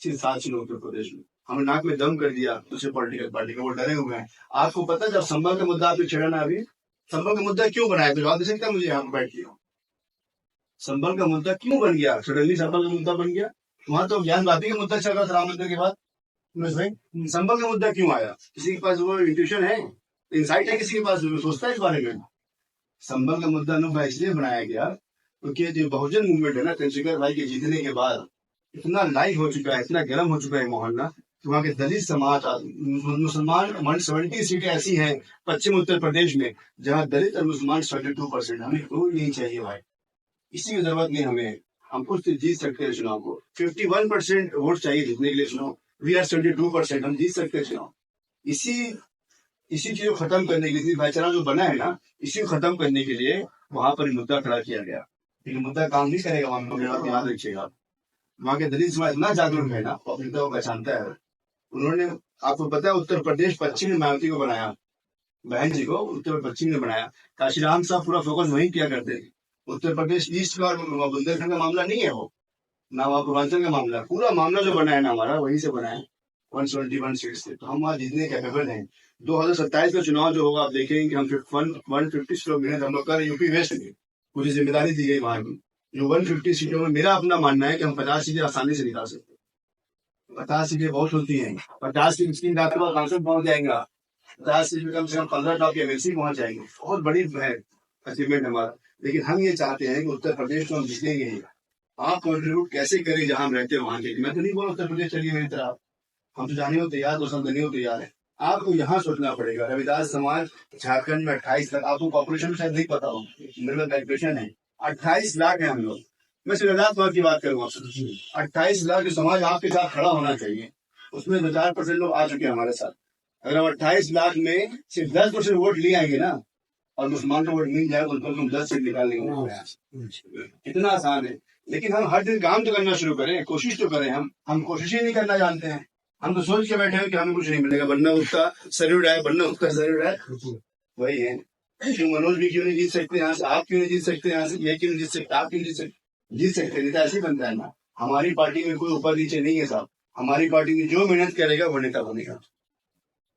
Speaker 3: सिर्फ 7 सीटों उत्तर प्रदेश में। हमने नाक में दम कर दिया दूसरे पॉलिटिकल पार्टी का, वो डरे हुए हैं। आपको पता है जब संभल का मुद्दा आपने छेड़ा ना, अभी संभल का मुद्दा क्यों बनाया? तो जवाब दे सकता है मुझे यहाँ पर बैठ के? संभल का मुद्दा क्यों बन गया? सडनली संभल का मुद्दा बन गया। वहां तो ज्ञान वापी का मुद्दा चल रहा था राम मंदिर के बाद। भाई संभल का मुद्दा क्यों आया? किसी के पास वो इंट्यूशन है, इंसाइट है किसी के पास, सोचता है इस बारे में? संभल का मुद्दा नुकता इसलिए बनाया गया क्योंकि जो बहुजन मूवमेंट है ना, चंद्रशेखर भाई के जीतने के बाद इतना लाइव हो चुका है, इतना गर्म हो चुका है मोहल्ला, कि वहाँ के दलित समाज, मुसलमान 170 सीटें ऐसी हैं पश्चिम उत्तर प्रदेश में जहाँ दलित और मुसलमान 72%। हमें कोई नहीं चाहिए भाई, इसी की जरूरत नहीं हमें। हम खुद से जीत सकते हैं चुनाव को। 51% वोट चाहिए जीतने के लिए चुनाव। वी आर 72%, हम जीत सकते हैं चुनाव। इसी चीज को खत्म करने के लिए, भाईचारा जो बना है ना, इसी को खत्म करने के लिए वहां पर मुद्दा खड़ा किया गया। लेकिन मुद्दा काम नहीं करेगा वहां पर, याद रखिएगा। वहां के दलित समाज इतना जागरूक है ना, पब्लिकता को पहचानता है। उन्होंने, आपको पता है उत्तर प्रदेश पश्चिम ने मायावती को बनाया, बहन जी को उत्तर पश्चिम ने बनाया। काशीराम साहब पूरा फोकस वही किया करते थे। उत्तर प्रदेश ईस्ट का और बुंदेलखंड का मामला नहीं है वो, ना वहाँ पूर्वांचल का मामला। पूरा मामला जो बना है ना हमारा, वहीं से बना है 171 सीट से। तो हम वहाँ जीतने कैपेबल हैं। 2027 का चुनाव जो होगा आप देखेंगे कि हम 150 सीटों में हम लोग कर यूपी वेस्ट में, मुझे जिम्मेदारी दी गई वहां की। जो 150 सीटों में मेरा अपना मानना है कि हम 50 सीटें आसानी से निकाल सकते हैं। 50 सीटें बहुत होती हैं, 50 सीट 3 लाख के बाद सांसद पहुंच जाएंगे, 50 सीट में कम से कम 15 टॉप के एमएलसी पहुंच जाएंगे। बहुत बड़ी अचीवमेंट हमारा। लेकिन हम ये चाहते हैं कि उत्तर प्रदेश को हम जीतेंगे ही। आप कंट्रीब्यूट कैसे करें जहां हम रहते हैं वहां के। मैं तो नहीं बोला उत्तर प्रदेश चलिए मेरी तरफ, हम तो जाने को तैयार, दोस्तों देने को तैयार है। आपको यहाँ सोचना पड़ेगा। रविदास समाज झारखंड में 28 लाख, आपको पॉपुलेशन शायद नहीं पता हो, मेरे पास कैलकुलेशन है 28 लाख है हम लोग। मैं सिर्फ रविदास समाज की बात करूंगा, 28 लाख के समाज आपके साथ खड़ा होना चाहिए। उसमें 2-4% लोग आ चुके हैं हमारे साथ। अगर हम 28 लाख में सिर्फ 10% वोट ले आएंगे ना, और मुसलमान को वोट मिल जाए, उनको हम 10 सीट निकाल लेंगे। इतना आसान है। लेकिन हम हर दिन काम तो करना शुरू करें, कोशिश तो करें। हम कोशिश ही नहीं करना जानते हैं। हम तो सोच के बैठे हैं कि हमें कुछ नहीं मिलेगा, बनना उसका शरीर है, बनना उसका शरीर है, वही है। क्यों मनोज भी क्यों नहीं जीत सकते यहाँ से? आप क्यों नहीं जीत सकते यहाँ से? ये क्यों नहीं जीत सकते? आप क्यों जीत सकते? नेता ऐसे ही बनता है ना। हमारी पार्टी में कोई ऊपर नीचे नहीं है साहब। हमारी पार्टी में जो मेहनत करेगा वो नेता बनेगा,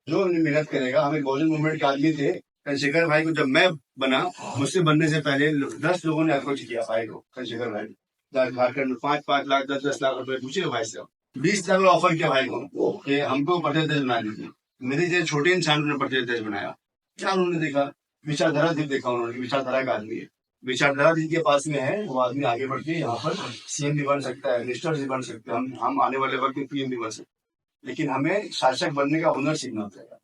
Speaker 3: जो मेहनत करेगा। हम एक बहुजन मूवमेंट के आदमी थे। चंद्रशेखर भाई को जब मैं बना, मुझसे बनने से पहले 10 लोगों ने अप्रोच किया भाई को, चंद्रशेखर भाई। झारखंड में 5-5 लाख 10-10 लाख रुपए पूछे भाई साहब। 20 लाख ऑफर किया भाई को कि हमको प्रतिनिधि बना दीजिए। मेरे जैसे छोटे इंसान ने प्रतिनिधि बनाया। क्या उन्होंने देखा? विचारधारा देखा उन्होंने, विचारधारा का आदमी है। विचारधारा जिनके पास में है वो आदमी आगे बढ़ के यहाँ पर सीएम भी बन सकता है, मिनिस्टर भी बन सकते हैं, हम आने वाले वक्त में पीएम भी बन सकते हैं। लेकिन हमें शासक बनने का हुनर सीखना पड़ेगा।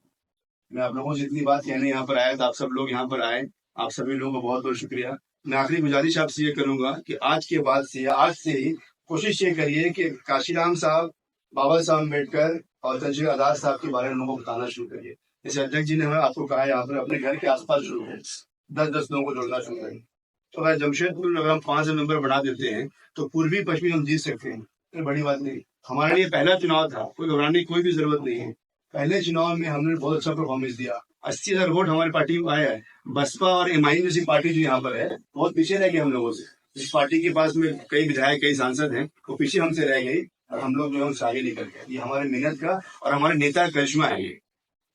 Speaker 3: मैं आप लोगों से इतनी बात कहने यहाँ पर आया तो आप सब लोग यहाँ पर आए, आप सभी लोगों का बहुत बहुत शुक्रिया। मैं आखिरी गुजारिश आपसे ये करूंगा कि आज के बाद से या आज से ही कोशिश ये करिए कि काशीराम साहब, बाबा साहब अम्बेडकर और चंद्रशेखर आजाद साहब के बारे में लोगों को बताना शुरू करिए। जैसे अध्यक्ष जी ने आपको कहा यहाँ पर अपने घर के आसपास शुरू करें, 10-10 लोगों को जोड़ना शुरू करें। तो अगर जमशेदपुर में अगर हम 5 मेंबर बढ़ा देते हैं तो पूर्वी पश्चिमी हम जीत सकते हैं। तो बड़ी बात नहीं, हमारे लिए पहला चुनाव था, कोई घबराने की कोई भी जरूरत नहीं है। पहले चुनाव में हमने बहुत अच्छा परफॉर्मेंस दिया, 80,000 वोट हमारी पार्टी में आया है। बसपा और एमआई जैसी पार्टी जो यहाँ पर है बहुत पीछे रह गई हम लोगों से। इस पार्टी के पास में कई विधायक, कई सांसद हैं, वो पीछे हमसे रह गई और हम लोग जो है आगे निकल गए। ये हमारे मेहनत का और हमारे नेता का करिश्मा है। ये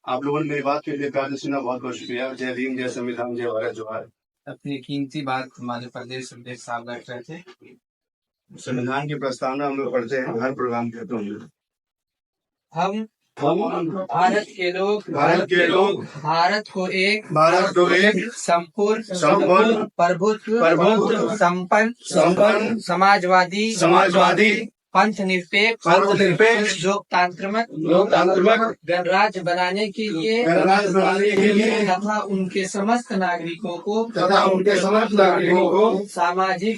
Speaker 3: आप लोगों ने मेरी बात के लिए प्यार से सुना, बहुत बहुत शुक्रिया। जय भीम, जय संविधान, जय भारत जोहार।
Speaker 2: अपनी कीमती बात हमारे प्रदेश अध्यक्ष साहब रख रहे थे।
Speaker 3: संविधान की प्रस्तावना हम लोग पढ़ते हैं हर प्रोग्राम के तो
Speaker 2: हम भारत के लोग भारत को एक संपूर्ण प्रभुत्व संपन्न समाजवादी पंथ निरपेक्ष लोकतांत्रिक गणराज्य बनाने के लिए तथा उनके समस्त नागरिकों को सामाजिक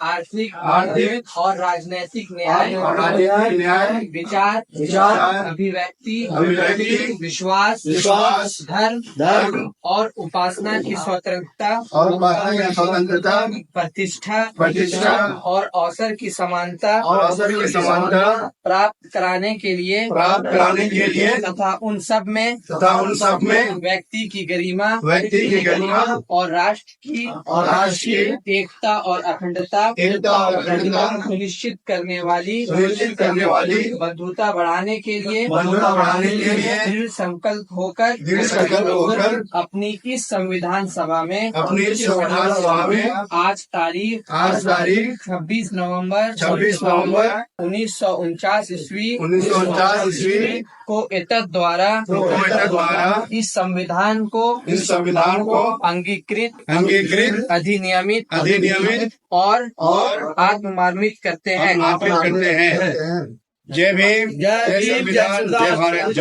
Speaker 2: आर्थिक और राजनैतिक न्याय विचार अभिव्यक्ति विश्वास धर्म और उपासना की स्वतंत्रता प्रतिष्ठा और अवसर की समानता प्राप्त कराने के लिए तथा उन सब में व्यक्ति की गरिमा और राष्ट्र की एकता और अखंडता सुनिश्चित करने वाली बंधुता बढ़ाने के लिए दृढ़ संकल्प होकर अपनी इस संविधान सभा में आज तारीख 26 नवंबर 1949 ईस्वी को एतद द्वारा इस संविधान को अंगीकृत अधिनियमित और आत्ममार्मित करते हैं।
Speaker 3: जय भीम, जय संविधान, जय भारत।